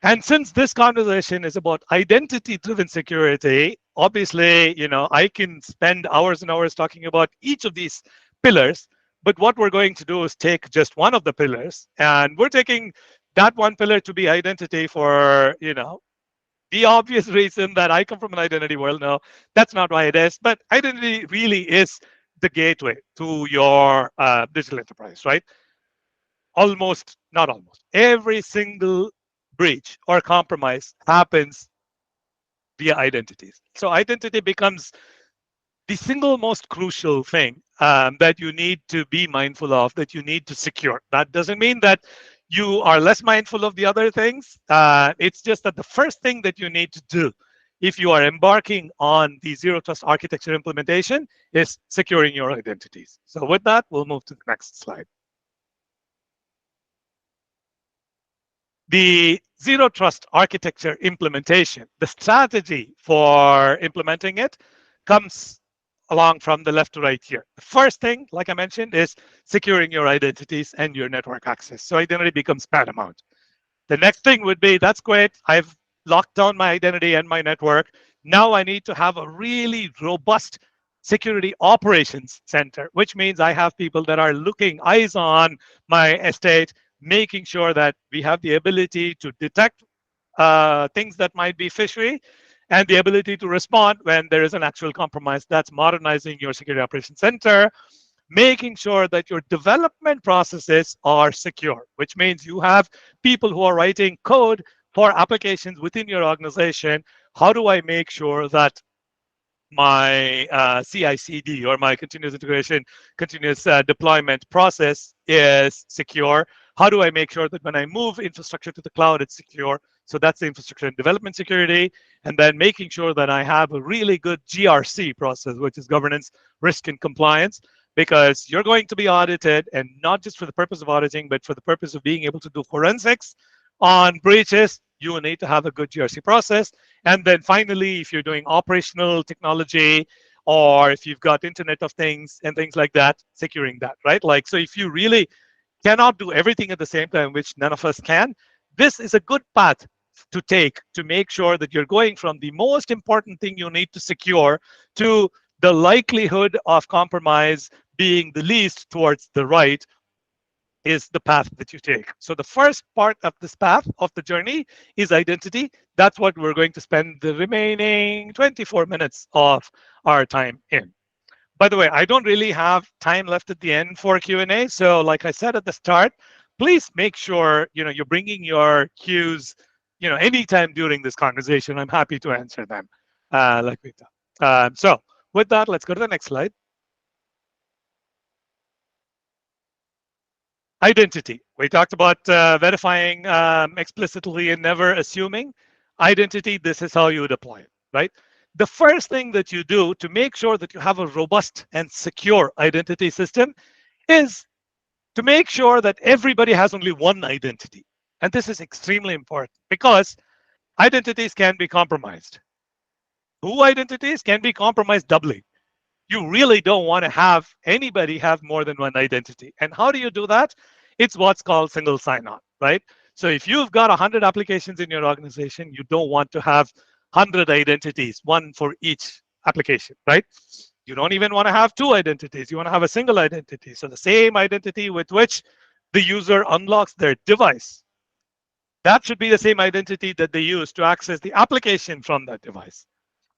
And since this conversation is about identity-driven security, obviously, I can spend hours and hours talking about each of these pillars. But what we're going to do is take just one of the pillars, and we're taking that one pillar to be identity for, the obvious reason that I come from an identity world. No, that's not why it is. But identity really is the gateway to your digital enterprise, right? Almost, not almost, every single breach or compromise happens via identities. So identity becomes the single most crucial thing that you need to be mindful of, that you need to secure. That doesn't mean that you are less mindful of the other things. It's just that the first thing that you need to do if you are embarking on the zero trust architecture implementation is securing your identities. So with that, we'll move to the next slide. The zero trust architecture implementation, the strategy for implementing it comes along from the left to right here. The first thing, like I mentioned, is securing your identities and your network access. So identity becomes paramount. The next thing would be, that's great, I've locked down my identity and my network. Now I need to have a really robust security operations center, which means I have people that are looking eyes on my estate, making sure that we have the ability to detect things that might be fishy, and the ability to respond when there is an actual compromise. That's modernizing your security operations center, making sure that your development processes are secure, which means you have people who are writing code for applications within your organization. How do I make sure that my CI/CD, or my continuous integration, continuous deployment process is secure? How do I make sure that when I move infrastructure to the cloud, it's secure? So that's the infrastructure and development security. And then making sure that I have a really good GRC process, which is governance, risk, and compliance, because you're going to be audited, and not just for the purpose of auditing, but for the purpose of being able to do forensics on breaches. You will need to have a good GRC process. And then finally, if you're doing operational technology, or if you've got Internet of Things and things like that, securing that, right? Like, so if you really cannot do everything at the same time, which none of us can, this is a good path to take to make sure that you're going from the most important thing you need to secure to the likelihood of compromise being the least towards the right, is the path that you take. So the first part of this path of the journey is identity. That's what we're going to spend the remaining 24 minutes of our time in. By the way, I don't really have time left at the end for Q&A. So like I said at the start, please make sure you're bringing your cues anytime during this conversation. I'm happy to answer them like we've done. So with that, let's go to the next slide. Identity. We talked about verifying explicitly and never assuming. Identity, this is how you would apply it, right? The first thing that you do to make sure that you have a robust and secure identity system is to make sure that everybody has only one identity. And this is extremely important because identities can be compromised. Two identities can be compromised doubly. You really don't want to have anybody have more than one identity. And how do you do that? It's what's called single sign-on, right? So if you've got 100 applications in your organization, you don't want to have 100 identities, one for each application, right? You don't even want to have two identities. You want to have a single identity. So the same identity with which the user unlocks their device, that should be the same identity that they use to access the application from that device.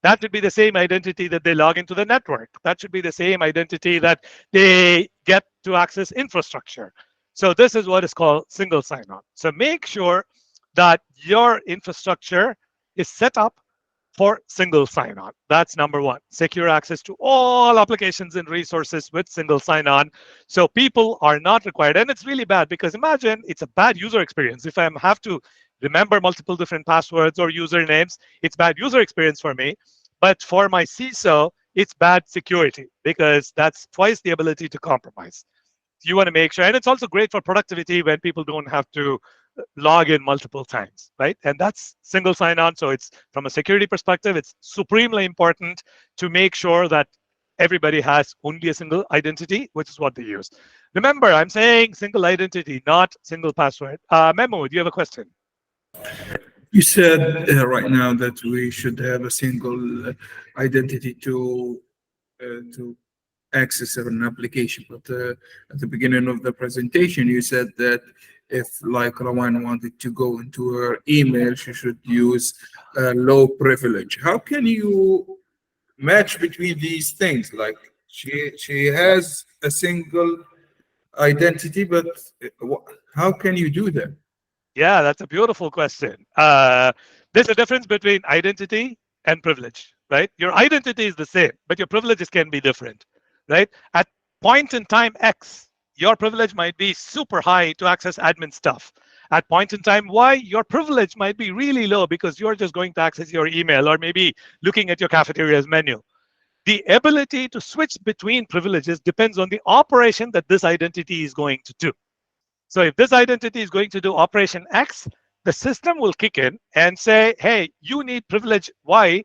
That should be the same identity that they log into the network. That should be the same identity that they get to access infrastructure. So this is what is called single sign-on. So make sure that your infrastructure is set up for single sign-on. That's number one. Secure access to all applications and resources with single sign-on. So people are not required. And it's really bad because imagine it's a bad user experience. If I have to remember multiple different passwords or usernames, it's bad user experience for me. But for my CISO, it's bad security because that's twice the ability to compromise. You want to make sure, and it's also great for productivity when people don't have to log in multiple times, right? And that's single sign-on. So it's from a security perspective, it's supremely important to make sure that everybody has only a single identity, which is what they use. Remember, I'm saying single identity, not single password. Memo, do you have a question? You said right now that we should have a single identity to access an application. But at the beginning of the presentation, you said that if, like Rawan wanted to go into her email, she should use low privilege. How can you match between these things? Like she has a single identity, but how can you do that? Yeah, that's a beautiful question. There's a difference between identity and privilege, right? Your identity is the same, but your privileges can be different, right? At point in time X, your privilege might be super high to access admin stuff. At point in time Y, your privilege might be really low because you're just going to access your email or maybe looking at your cafeteria's menu. The ability to switch between privileges depends on the operation that this identity is going to do. So if this identity is going to do operation X, the system will kick in and say, hey, you need privilege Y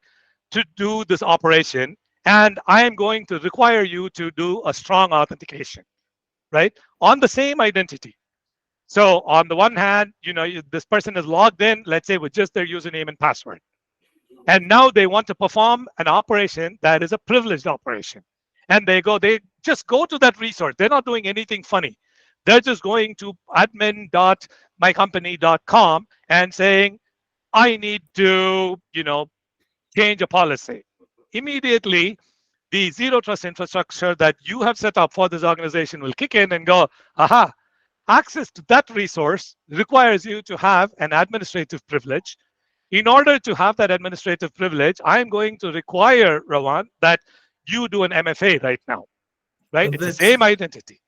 to do this operation, and I am going to require you to do a strong authentication, right? On the same identity. So on the one hand, this person is logged in, let's say with just their username and password. And now they want to perform an operation that is a privileged operation. And they just go to that resource. They're not doing anything funny. They're just going to admin.mycompany.com and saying, I need to, change a policy. Immediately, the zero trust infrastructure that you have set up for this organization will kick in and go, aha, access to that resource requires you to have an administrative privilege. In order to have that administrative privilege, I'm going to require, Rawan, that you do an MFA right now, right? But It's the that's same identity.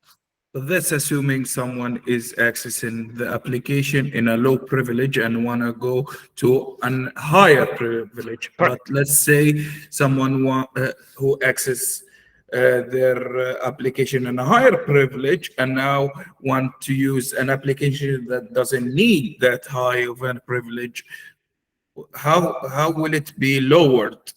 But that's assuming someone is accessing the application in a low privilege and want to go to a higher privilege. But Correct. let's say someone who access their application in a higher privilege and now want to use an application that doesn't need that high of a privilege. How will it be lowered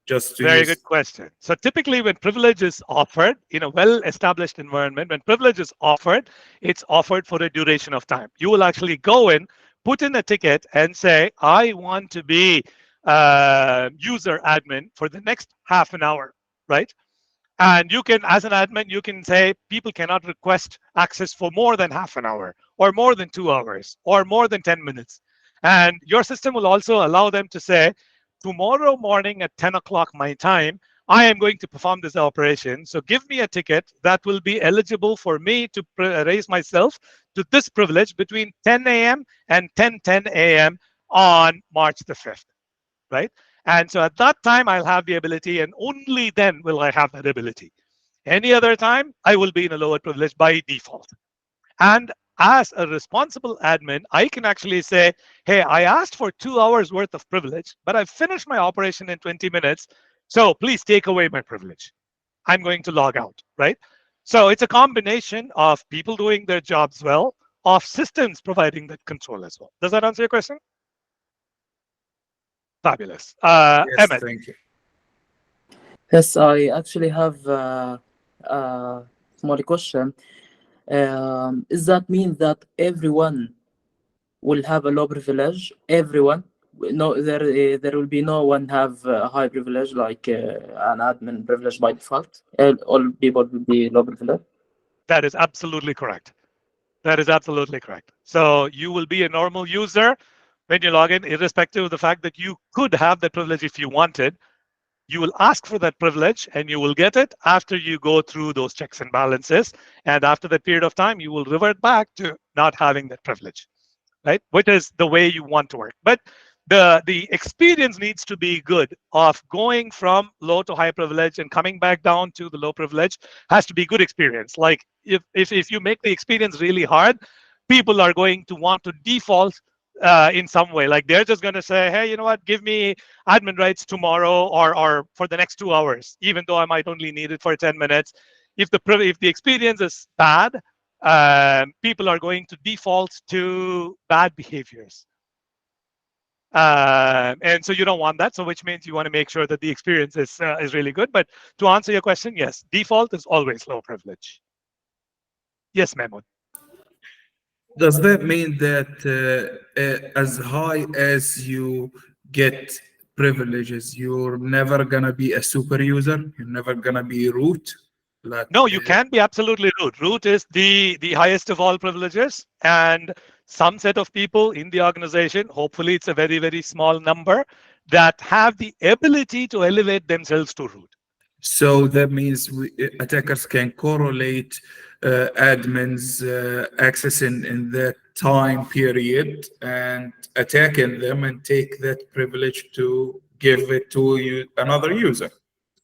just to Very use? good question. So typically when privilege is offered in a well-established environment, when privilege is offered, it's offered for a duration of time. You will actually go in, put in a ticket and say, I want to be user admin for the next half an hour, right? And you can, as an admin, you can say people cannot request access for more than half an hour or more than 2 hours or more than 10 minutes. And your system will also allow them to say, tomorrow morning at 10 o'clock my time, I am going to perform this operation. So give me a ticket that will be eligible for me to raise myself to this privilege between 10 a.m. and 10:10 a.m. on March the 5th, right? And so at that time, I'll have the ability, and only then will I have that ability. Any other time, I will be in a lower privilege by default. And as a responsible admin, I can actually say, hey, I asked for 2 hours worth of privilege, but I've finished my operation in 20 minutes. So please take away my privilege. I'm going to log out, right? So it's a combination of people doing their jobs well, of systems providing that control as well. Does that answer your question? Fabulous. Yes, Emmett. thank you. Yes, I actually have a small question. Does that mean that everyone will have a low privilege? Everyone? No, there will be no one have a high privilege like an admin privilege by default. All people will be low privilege. That is absolutely correct. That is absolutely correct. So you will be a normal user when you log in, irrespective of the fact that you could have that privilege if you wanted. You will ask for that privilege and you will get it after you go through those checks and balances. And after that period of time, you will revert back to not having that privilege, right? Which is the way you want to work. But the experience needs to be good of going from low to high privilege and coming back down to the low privilege has to be good experience. Like if you make the experience really hard, people are going to want to default in some way. Like they're just going to say, hey, you know what, give me admin rights tomorrow or for the next 2 hours, even though I might only need it for 10 minutes. If the experience is bad, people are going to default to bad behaviors. And so you don't want that. So which means you want to make sure that the experience is really good. But to answer your question, yes, default is always low privilege. Yes, Mahmoud. Does that mean that as high as you get privileges, you're never gonna be a super user? You're never gonna be root? Like, No, you can be absolutely root. Root is the highest of all privileges, and some set of people in the organization, hopefully it's a very, very small number, that have the ability to elevate themselves to root. so that means attackers can correlate admins accessing in that time period and attacking them and take that privilege to give it to another user.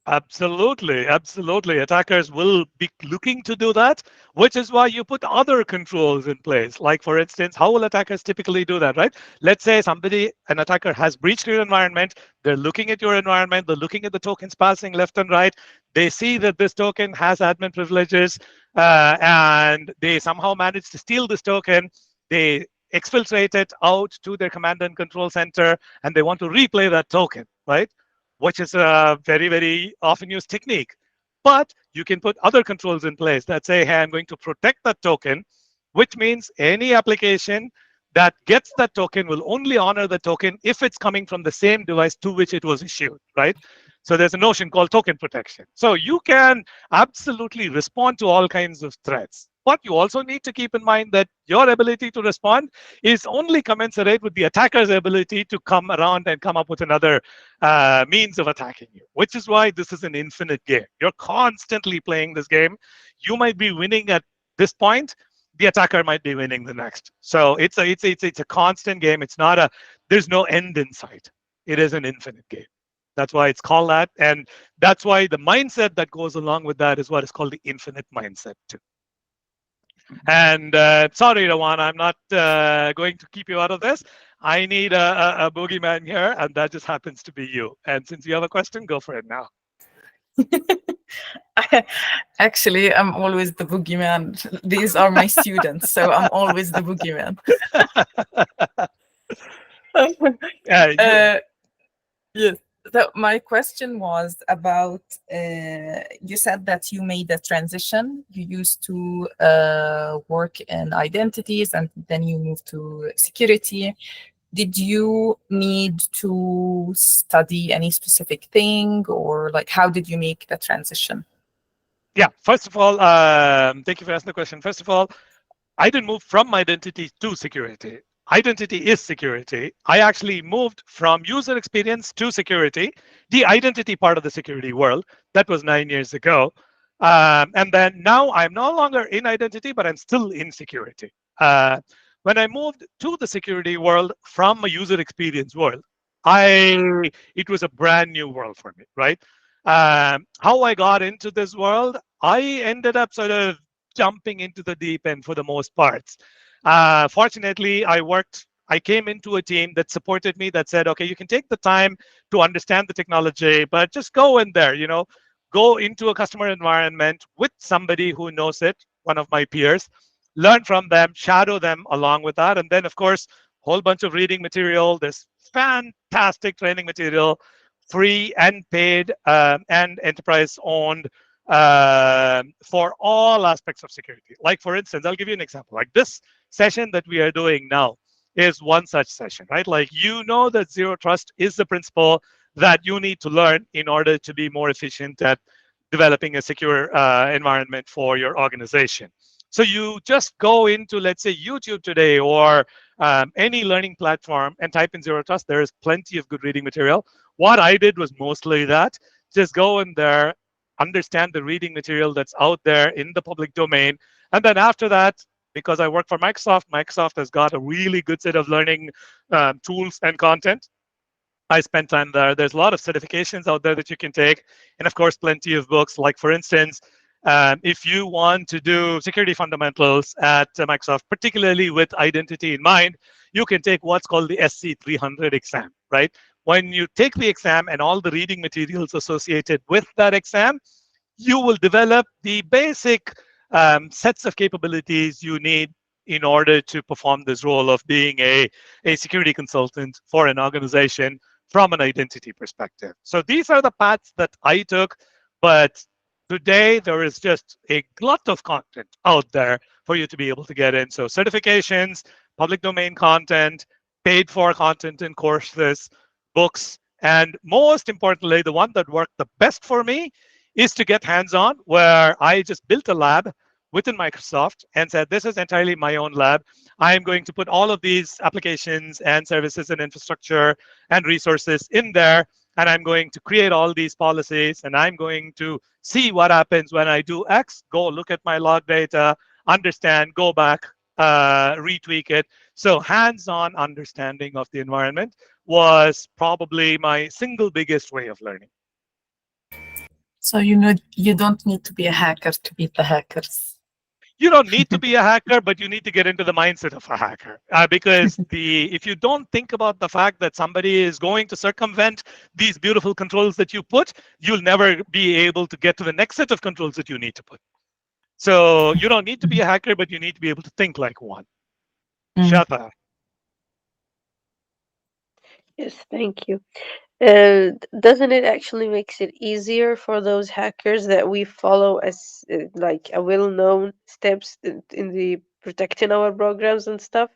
Absolutely, absolutely. Attackers will be looking to do that, which is why you put other controls in place. Like, for instance, how will attackers typically do that, right? Let's say an attacker has breached your environment. They're looking at your environment. They're looking at the tokens passing left and right. They see that this token has admin privileges, and they somehow manage to steal this token. They exfiltrate it out to their command and control center, and they want to replay that token, right? Which is a very, very often used technique. But you can put other controls in place that say, hey, I'm going to protect that token, which means any application that gets that token will only honor the token if it's coming from the same device to which it was issued, right? So there's a notion called token protection. So you can absolutely respond to all kinds of threats. But you also need to keep in mind that your ability to respond is only commensurate with the attacker's ability to come around and come up with another means of attacking you, which is why this is an infinite game. You're constantly playing this game. You might be winning at this point. The attacker might be winning the next. So it's a constant game. It's not there's no end in sight. It is an infinite game. That's why it's called that. And that's why the mindset that goes along with that is what is called the infinite mindset too. And sorry, Rawan, I'm not going to keep you out of this. I need a boogeyman here, and that just happens to be you. And since you have a question, go for it now. Actually, I'm always the boogeyman. These are my students, so I'm always the boogeyman. Yes. So my question was about, you said that you made a transition. You used to work in identities and then you moved to security. Did you need to study any specific thing, or like how did you make the transition? Yeah, first of all, thank you for asking the question. First of all, I didn't move from identity to security. Identity is security. I actually moved from user experience to security, the identity part of the security world. That was 9 years ago. And then now I'm no longer in identity, but I'm still in security. When I moved to the security world from a user experience world, it was a brand new world for me, right? How I got into this world, I ended up sort of jumping into the deep end for the most parts. Fortunately, I came into a team that supported me, that said, okay, you can take the time to understand the technology, but just go in there, go into a customer environment with somebody who knows it, one of my peers, learn from them, shadow them along with that. And then, of course, whole bunch of reading material, this fantastic training material, free and paid and enterprise owned for all aspects of security. Like, for instance, I'll give you an example. Like this session that we are doing now is one such session, right? Like, that zero trust is the principle that you need to learn in order to be more efficient at developing a secure environment for your organization. So you just go into, let's say, YouTube today or any learning platform and type in zero trust. There is plenty of good reading material. What I did was mostly that. Just go in there, understand the reading material that's out there in the public domain. And then after that, because I work for Microsoft, Microsoft has got a really good set of learning tools and content. I spent time there. There's a lot of certifications out there that you can take, and of course, plenty of books. Like, for instance, if you want to do security fundamentals at Microsoft, particularly with identity in mind, you can take what's called the SC300 exam, right? When you take the exam and all the reading materials associated with that exam, you will develop the basic sets of capabilities you need in order to perform this role of being a security consultant for an organization from an identity perspective. So these are the paths that I took, but today there is just a glut of content out there for you to be able to get in. So certifications, public domain content, paid for content in courses, books, and most importantly, the one that worked the best for me is to get hands-on, where I just built a lab within Microsoft and said, this is entirely my own lab. I am going to put all of these applications and services and infrastructure and resources in there. And I'm going to create all these policies, and I'm going to see what happens when I do X, go look at my log data, understand, go back, retweak it. So hands-on understanding of the environment was probably my single biggest way of learning. So you don't need to be a hacker to beat the hackers. You don't need to be a hacker, but you need to get into the mindset of a hacker, because if you don't think about the fact that somebody is going to circumvent these beautiful controls that you put, you'll never be able to get to the next set of controls that you need to put. So you don't need to be a hacker, but you need to be able to think like one. Shata. Yes, thank you. Doesn't it actually makes it easier for those hackers that we follow as like a well-known steps in the protecting our programs and stuff?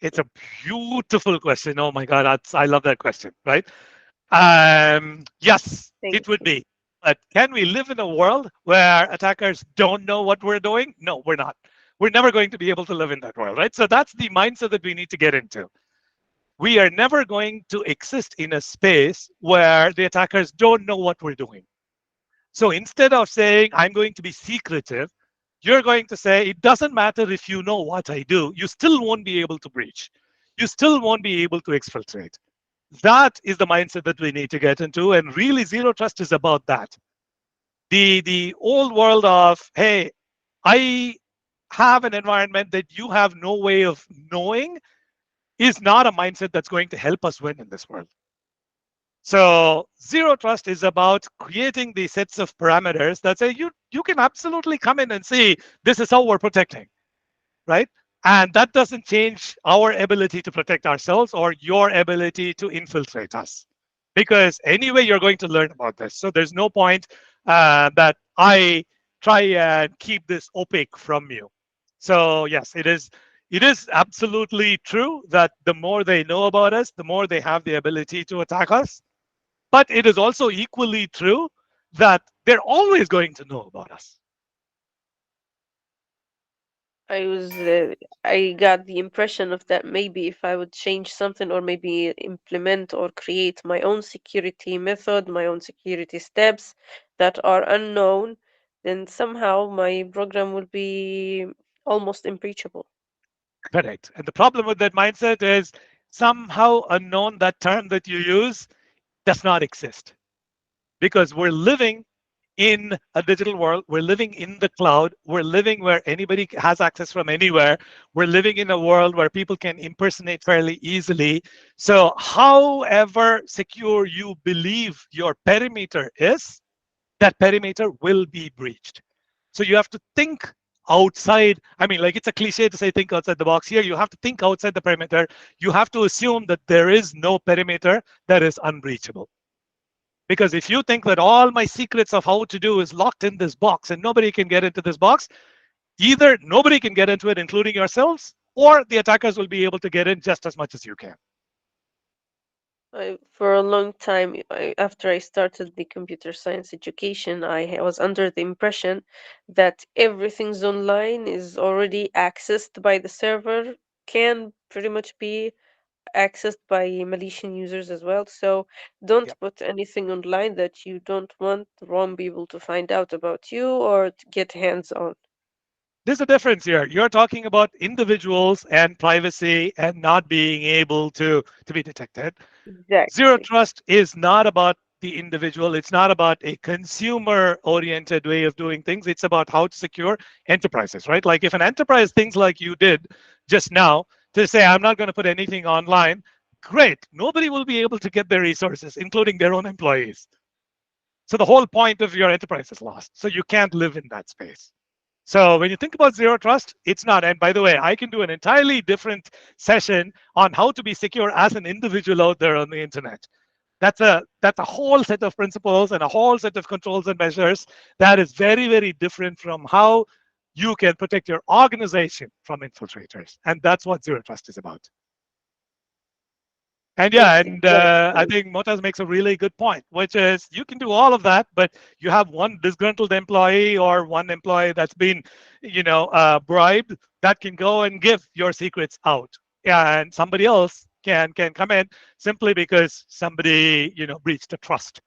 It's a beautiful question. Oh my God, I love that question, right? Yes, Thank it would you. be. But can we live in a world where attackers don't know what we're doing? No, we're not. We're never going to be able to live in that world, right? So that's the mindset that we need to get into. We are never going to exist in a space where the attackers don't know what we're doing. So instead of saying, I'm going to be secretive, you're going to say, it doesn't matter if you know what I do, you still won't be able to breach. You still won't be able to exfiltrate. That is the mindset that we need to get into. And really, zero trust is about that. The old world of, hey, I have an environment that you have no way of knowing is not a mindset that's going to help us win in this world. So zero trust is about creating the sets of parameters that say you can absolutely come in and see this is how we're protecting, right? And that doesn't change our ability to protect ourselves or your ability to infiltrate us, because anyway you're going to learn about this. So there's no point that I try and keep this opaque from you. So yes, it is absolutely true that the more they know about us, the more they have the ability to attack us. But it is also equally true that they're always going to know about us. I got the impression of that maybe if I would change something or maybe implement or create my own security method, my own security steps that are unknown, then somehow my program will be almost impeachable. Correct. And the problem with that mindset is somehow unknown, that term that you use does not exist, because we're living in a digital world. We're living in the cloud. We're living where anybody has access from anywhere. We're living in a world where people can impersonate fairly easily. So however secure you believe your perimeter is, that perimeter will be breached. So you have to think outside. I mean, like, it's a cliche to say think outside the box. Here you have to think outside the perimeter. You have to assume that there is no perimeter that is unbreachable. Because if you think that all my secrets of how to do is locked in this box and nobody can get into this box, either nobody can get into it, including yourselves, or the attackers will be able to get in just as much as you can. For a long time, after I started the computer science education, I was under the impression that everything's online is already accessed by the server, can pretty much be accessed by malicious users as well. So don't Yep. put anything online that you don't want wrong people to find out about you or to get hands on. There's a difference here. You're talking about individuals and privacy and not being able to be detected. Zero Exactly. trust is not about the individual. It's not about a consumer oriented way of doing things. It's about how to secure enterprises, right? Like if an enterprise thinks like you did just now to say, I'm not going to put anything online, great. Nobody will be able to get their resources, including their own employees. So the whole point of your enterprise is lost. So you can't live in that space. So when you think about zero trust, it's not. And by the way, I can do an entirely different session on how to be secure as an individual out there on the internet. That's a whole set of principles and a whole set of controls and measures that is very, very different from how you can protect your organization from infiltrators. And that's what zero trust is about. And yeah, Okay, and that's I great. think Motaz makes a really good point, which is you can do all of that, but you have one disgruntled employee or one employee that's been, bribed that can go and give your secrets out, and somebody else can come in simply because somebody breached a trust.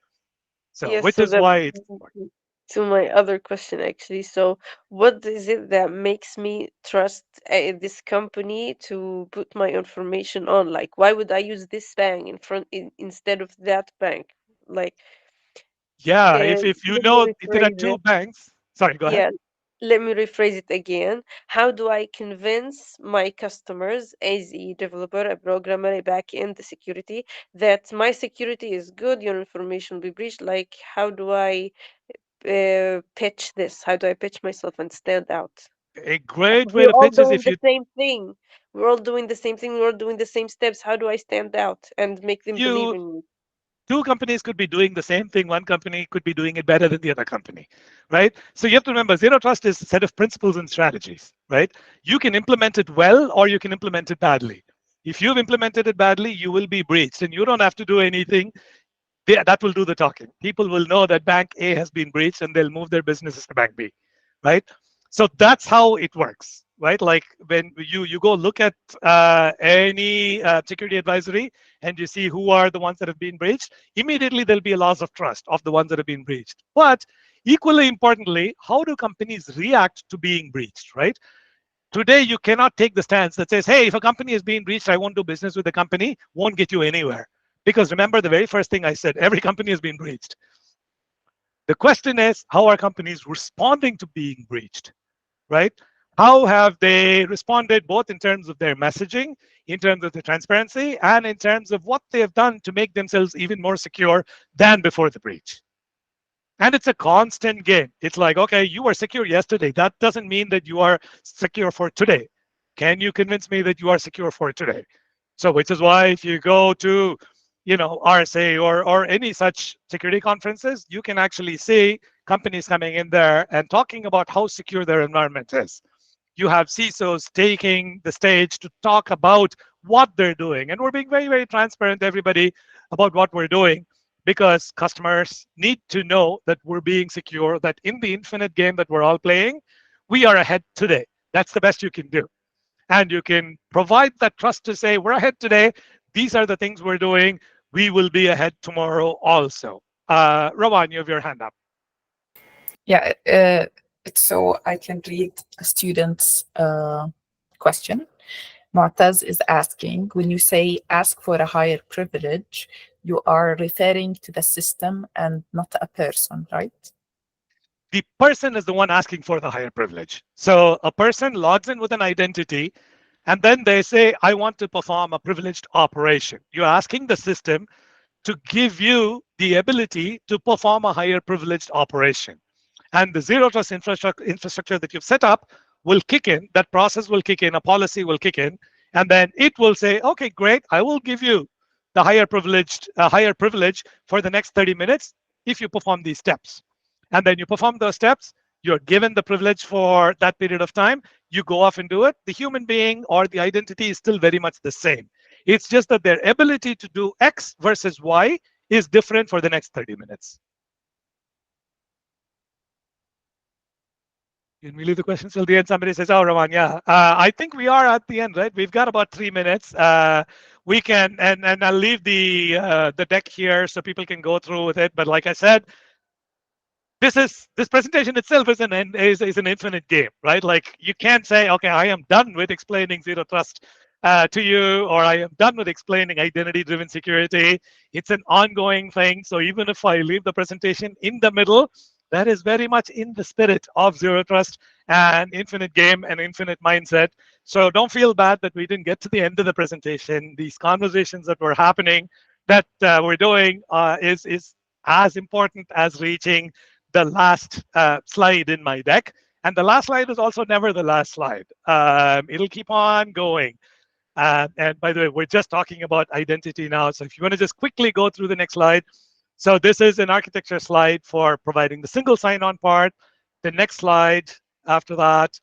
So, Yes, which so is that why it's brings me to my other question actually. So, what is it that makes me trust this company to put my information on? Like, why would I use this bank instead of that bank? Like, yeah. If you let me know if there are rephrase two it. banks, sorry, go ahead. Yeah, let me rephrase it again. How do I convince my customers as a developer, a programmer, a back-end security that my security is good, your information will be breached? Like, how do I pitch this? How do I pitch myself and stand out? A great way We're to all pitch is doing if the you same thing. We're all doing the same thing. We're all doing the same steps. How do I stand out and make them believe you in me? two companies could be doing the same thing. One company could be doing it better than the other company, right? So you have to remember zero trust is a set of principles and strategies, right? You can implement it well or you can implement it badly. If you've implemented it badly, you will be breached and you don't have to do anything. That will do the talking. People will know that bank A has been breached and they'll move their businesses to bank B, right? So that's how it works, right? Like when you go look at any security advisory and you see who are the ones that have been breached, immediately there'll be a loss of trust of the ones that have been breached. But equally importantly, how do companies react to being breached, right? Today, you cannot take the stance that says, hey, if a company is being breached, I won't do business with the company, won't get you anywhere. Because remember the very first thing I said, every company has been breached. The question is, how are companies responding to being breached, right? How have they responded both in terms of their messaging, in terms of the transparency, and in terms of what they have done to make themselves even more secure than before the breach? And it's a constant game. It's like, okay, you were secure yesterday. That doesn't mean that you are secure for today. Can you convince me that you are secure for today? So, which is why if you go to, RSA or any such security conferences, you can actually see companies coming in there and talking about how secure their environment is. You have CISOs taking the stage to talk about what they're doing. And we're being very, very transparent to everybody about what we're doing because customers need to know that we're being secure, that in the infinite game that we're all playing, we are ahead today. That's the best you can do. And you can provide that trust to say, we're ahead today. These are the things we're doing. We will be ahead tomorrow also. Rawan, you have your hand up. Yeah, so I can read a student's question. Mu'taz is asking, when you say ask for a higher privilege, you are referring to the system and not a person, right? The person is the one asking for the higher privilege. So a person logs in with an identity, and then they say, I want to perform a privileged operation. You're asking the system to give you the ability to perform a higher privileged operation. And the zero trust infrastructure that you've set up will kick in, that process will kick in, a policy will kick in, and then it will say, okay, great, I will give you the higher privilege for the next 30 minutes if you perform these steps. And then you perform those steps, you're given the privilege for that period of time, you go off and do it. The human being or the identity is still very much the same. It's just that their ability to do X versus Y is different for the next 30 minutes. Can we leave the questions till the end? Somebody says, oh, Raman, yeah. I think we are at the end, right? We've got about 3 minutes. we can, and I'll leave the deck here so people can go through with it. But like I said, this presentation itself is an infinite game, right? Like you can't say, okay, I am done with explaining zero trust to you, or I am done with explaining identity-driven security. It's an ongoing thing. So even if I leave the presentation in the middle, that is very much in the spirit of zero trust and infinite game and infinite mindset. So don't feel bad that we didn't get to the end of the presentation. These conversations that were happening, that we're doing, is as important as reaching the last slide in my deck. And the last slide is also never the last slide. It'll keep on going. And by the way, we're just talking about identity now. So if you want to just quickly go through the next slide. So this is an architecture slide for providing the single sign-on part. The next slide after that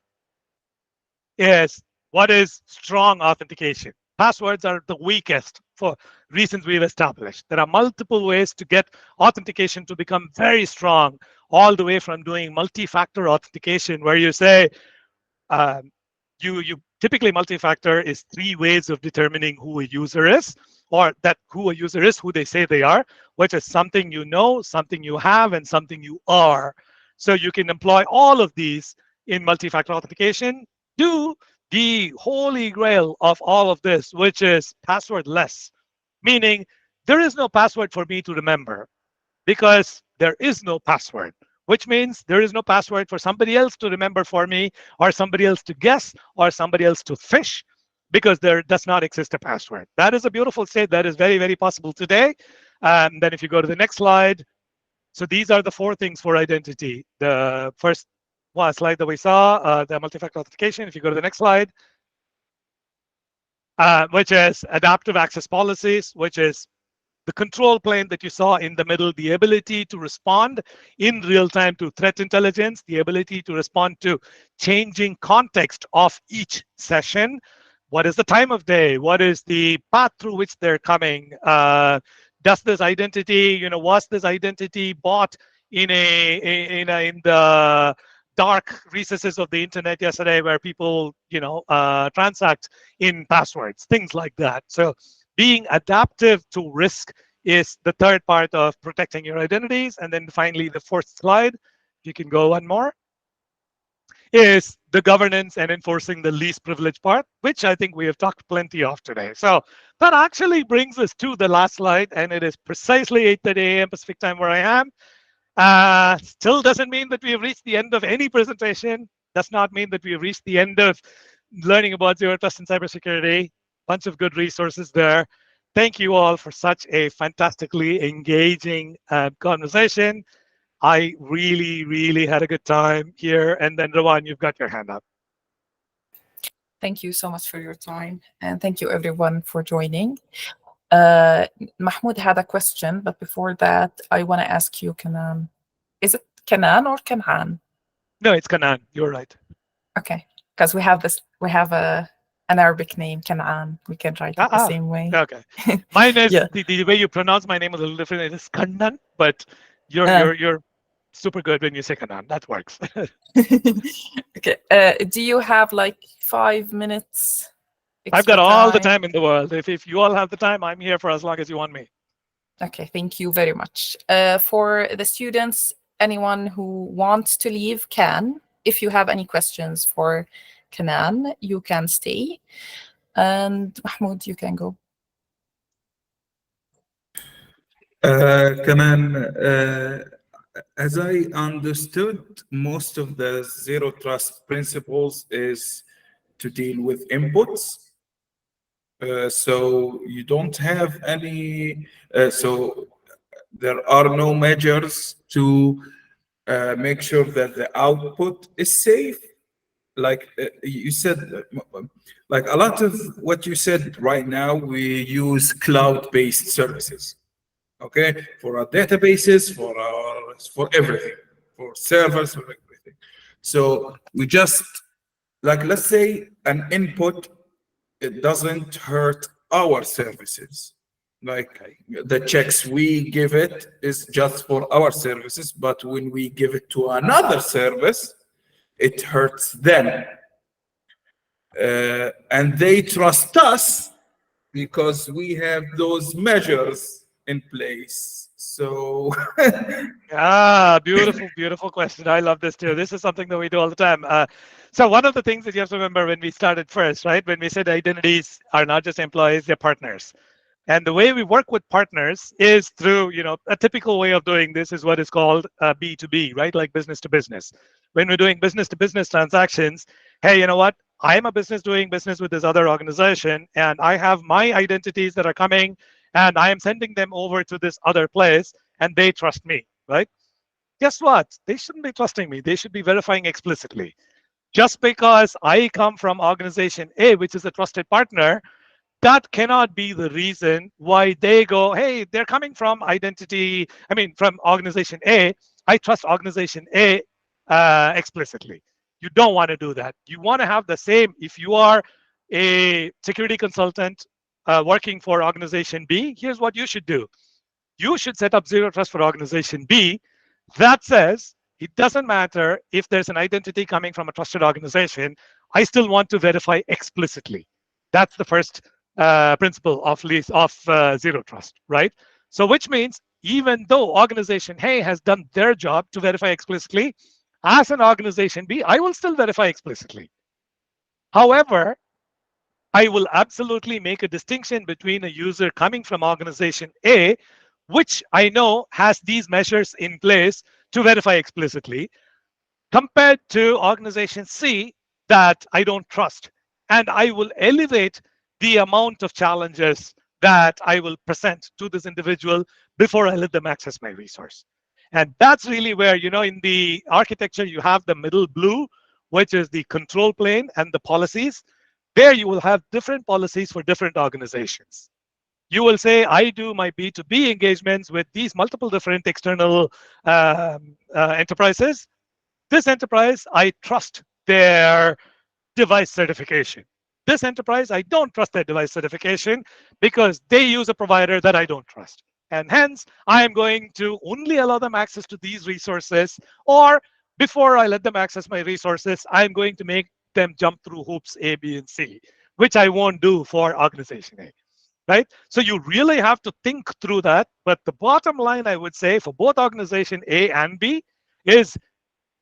is what is strong authentication. Passwords are the weakest for reasons we've established. There are multiple ways to get authentication to become very strong, all the way from doing multi-factor authentication, where you say, you typically multi-factor is 3 ways of determining who a user is, or that who a user is, who they say they are, which is something you know, something you have, and something you are. So you can employ all of these in multi-factor authentication. Do the holy grail of all of this, which is passwordless, meaning there is no password for me to remember because there is no password, which means there is no password for somebody else to remember for me, or somebody else to guess, or somebody else to fish, because there does not exist a password. That is a beautiful state that is very, very possible today. And then if you go to the next slide, so these are the 4 things for identity. The first slide that we saw, the multi-factor authentication. If you go to the next slide, which is adaptive access policies, which is the control plane that you saw in the middle, the ability to respond in real time to threat intelligence, the ability to respond to changing context of each session. What is the time of day? What is the path through which they're coming? Does this identity, was this identity bought in the dark recesses of the internet yesterday, where people, transact in passwords, things like that. So being adaptive to risk is the third part of protecting your identities. And then finally, the 4th slide, if you can go one more, is the governance and enforcing the least privilege part, which I think we have talked plenty of today. So that actually brings us to the last slide, and it is precisely 8:30 a.m. Pacific time where I am. Still doesn't mean that we have reached the end of any presentation. Does not mean that we have reached the end of learning about zero trust and cybersecurity. Bunch of good resources there. Thank you all for such a fantastically engaging conversation. I really, really had a good time here. And then Rawan, you've got your hand up. Thank you so much for your time. And thank you everyone for joining. Mahmoud had a question, but before that, I want to ask you, Kanan. Is it Kanan or Kanan? No, it's Kanan. You're right. Okay, because we have an Arabic name, Kanan. We can write it the same way. Okay. Mine is Yeah. the way you pronounce my name is a little different. It is Kanan, but you're super good when you say Kanan. That works. Okay. Do you have like 5 minutes? I've got all the time in the world. If you all have the time, I'm here for as long as you want me. Okay, thank you very much. For the students, anyone who wants to leave can. If you have any questions for Kanan, you can stay. And Mahmoud, you can go. Kanan, as I understood, most of the zero trust principles is to deal with inputs. So you don't have any, so there are no measures to make sure that the output is safe. Like you said, like a lot of what you said right now, we use cloud-based services, okay, for our databases, for everything, for servers, for everything. So we just, like, let's say an input, it doesn't hurt our services. Like the checks we give it is just for our services, but when we give it to another service, it hurts them. And they trust us because we have those measures in place. So Beautiful, beautiful question. I love this too. This is something that we do all the time. So one of the things that you have to remember when we started first, right? When we said identities are not just employees, they're partners. And the way we work with partners is through, a typical way of doing this is what is called B2B, right? Like business to business. When we're doing business to business transactions, hey, you know what? I'm a business doing business with this other organization, and I have my identities that are coming, and I am sending them over to this other place, and they trust me, right? Guess what? They shouldn't be trusting me. They should be verifying explicitly. Just because I come from organization A, which is a trusted partner, that cannot be the reason why they go, hey, they're coming from from organization A. I trust organization A explicitly. You don't want to do that. You want to have the same. If you are a security consultant working for organization B, here's what you should do. You should set up zero trust for organization B. That says it doesn't matter if there's an identity coming from a trusted organization. I still want to verify explicitly. That's the first principle of zero trust, right? So which means even though organization A has done their job to verify explicitly, as an organization B, I will still verify explicitly. However, I will absolutely make a distinction between a user coming from organization A, which I know has these measures in place to verify explicitly, compared to organization C that I don't trust. And I will elevate the amount of challenges that I will present to this individual before I let them access my resource. And that's really where, in the architecture, you have the middle blue, which is the control plane and the policies. There you will have different policies for different organizations. You will say, I do my B2B engagements with these multiple different external enterprises. This enterprise, I trust their device certification. This enterprise, I don't trust their device certification because they use a provider that I don't trust. And hence, I am going to only allow them access to these resources, or before I let them access my resources, I'm going to make them jump through hoops A, B, and C, which I won't do for organization A. Right? So you really have to think through that. But the bottom line, I would say, for both organization A and B is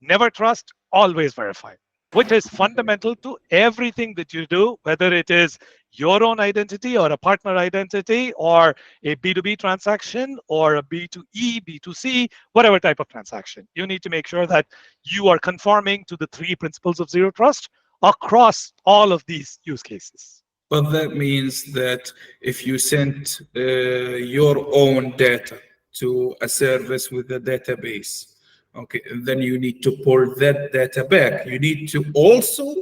never trust, always verify, which is fundamental to everything that you do, whether it is your own identity or a partner identity or a B2B transaction or a B2E, B2C, whatever type of transaction. You need to make sure that you are conforming to the 3 principles of zero trust across all of these use cases. But that means that if you send your own data to a service with a database, okay, then you need to pull that data back. You need to also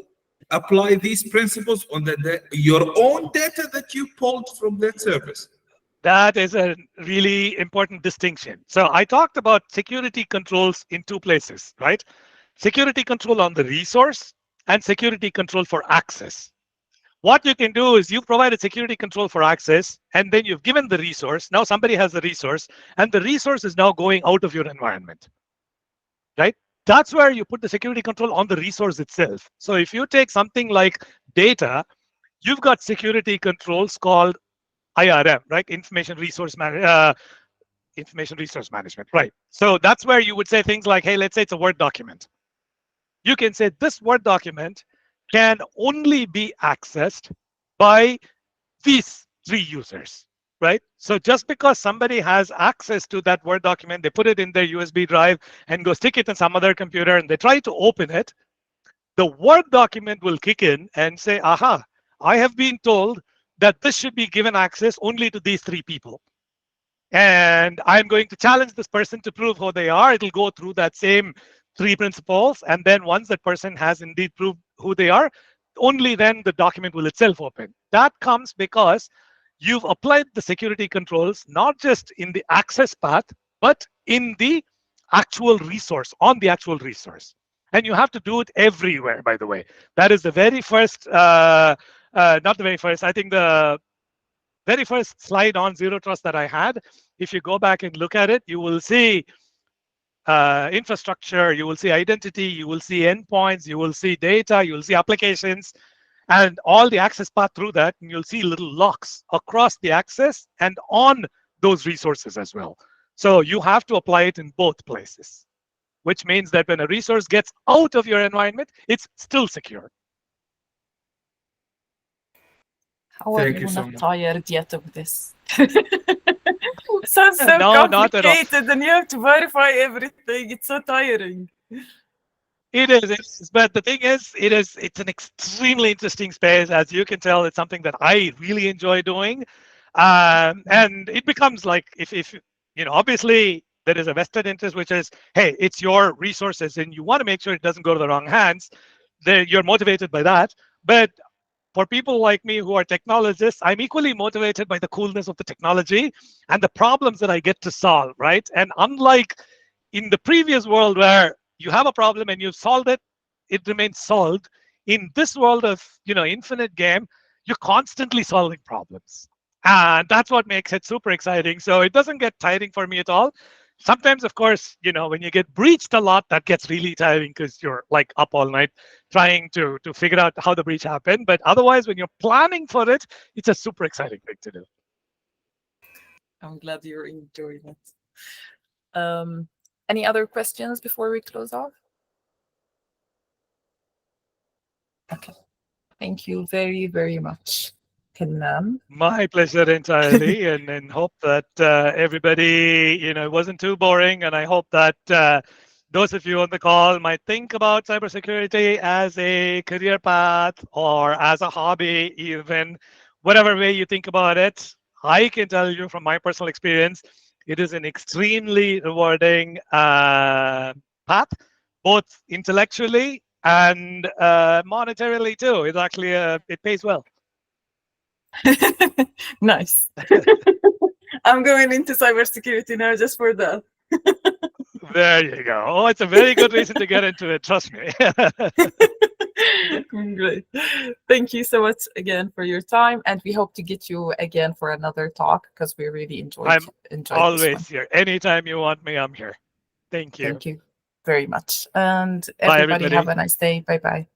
apply these principles on your own data that you pulled from that service. That is a really important distinction. So I talked about security controls in 2 places, right? Security control on the resource and security control for access. What you can do is you provide a security control for access, and then you've given the resource. Now somebody has the resource, and the resource is now going out of your environment, right? That's where you put the security control on the resource itself. So if you take something like data, you've got security controls called IRM, right? Information Resource Management, right? So that's where you would say things like, hey, let's say it's a Word document. You can say this Word document can only be accessed by these 3 users, right? So just because somebody has access to that Word document, they put it in their USB drive and go stick it in some other computer and they try to open it, the Word document will kick in and say, aha, I have been told that this should be given access only to these 3 people. And I'm going to challenge this person to prove who they are. It'll go through that same 3 principles. And then once that person has indeed proved who they are, only then the document will itself open. That comes because you've applied the security controls, not just in the access path, but in the actual resource, on the actual resource. And you have to do it everywhere, by the way. That is the very first, not the very first, I think the very first slide on zero trust that I had. If you go back and look at it, you will see infrastructure, you will see identity, you will see endpoints, you will see data, you will see applications. and all the access path through that, and you'll see little locks across the access and on those resources as well. So you have to apply it in both places, which means that when a resource gets out of your environment, it's still secure. How are Thank you you so not much. tired yet of this? Sounds so No, not at all. complicated, and you have to verify everything. It's so tiring. It is, but the thing is, it's an extremely interesting space. As you can tell, it's something that I really enjoy doing. And it becomes like, if obviously there is a vested interest, which is, hey, it's your resources and you want to make sure it doesn't go to the wrong hands. You're motivated by that. But for people like me who are technologists, I'm equally motivated by the coolness of the technology and the problems that I get to solve, right? And unlike in the previous world where you have a problem and you've solved it, it remains solved. In this world of infinite game, you're constantly solving problems. And that's what makes it super exciting. So it doesn't get tiring for me at all. Sometimes, of course, when you get breached a lot, that gets really tiring because you're like up all night trying to figure out how the breach happened. But otherwise, when you're planning for it, it's a super exciting thing to do. I'm glad you're enjoying it. Any other questions before we close off? Okay. Thank you very, very much, Kenan. My pleasure entirely, and hope that everybody, it wasn't too boring, and I hope that those of you on the call might think about cybersecurity as a career path or as a hobby, even whatever way you think about it. I can tell you from my personal experience, it is an extremely rewarding path, both intellectually and monetarily too. It's actually it pays well. Nice. I'm going into cybersecurity now just for that. There you go. Oh, it's a very good reason to get into it. Trust me. Great. Thank you so much again for your time, and we hope to get you again for another talk because we really enjoyed I'm this always one. here. Anytime you want me, I'm here. Thank you. Thank you very much. And Bye, everybody everybody. have a nice day. Bye-bye.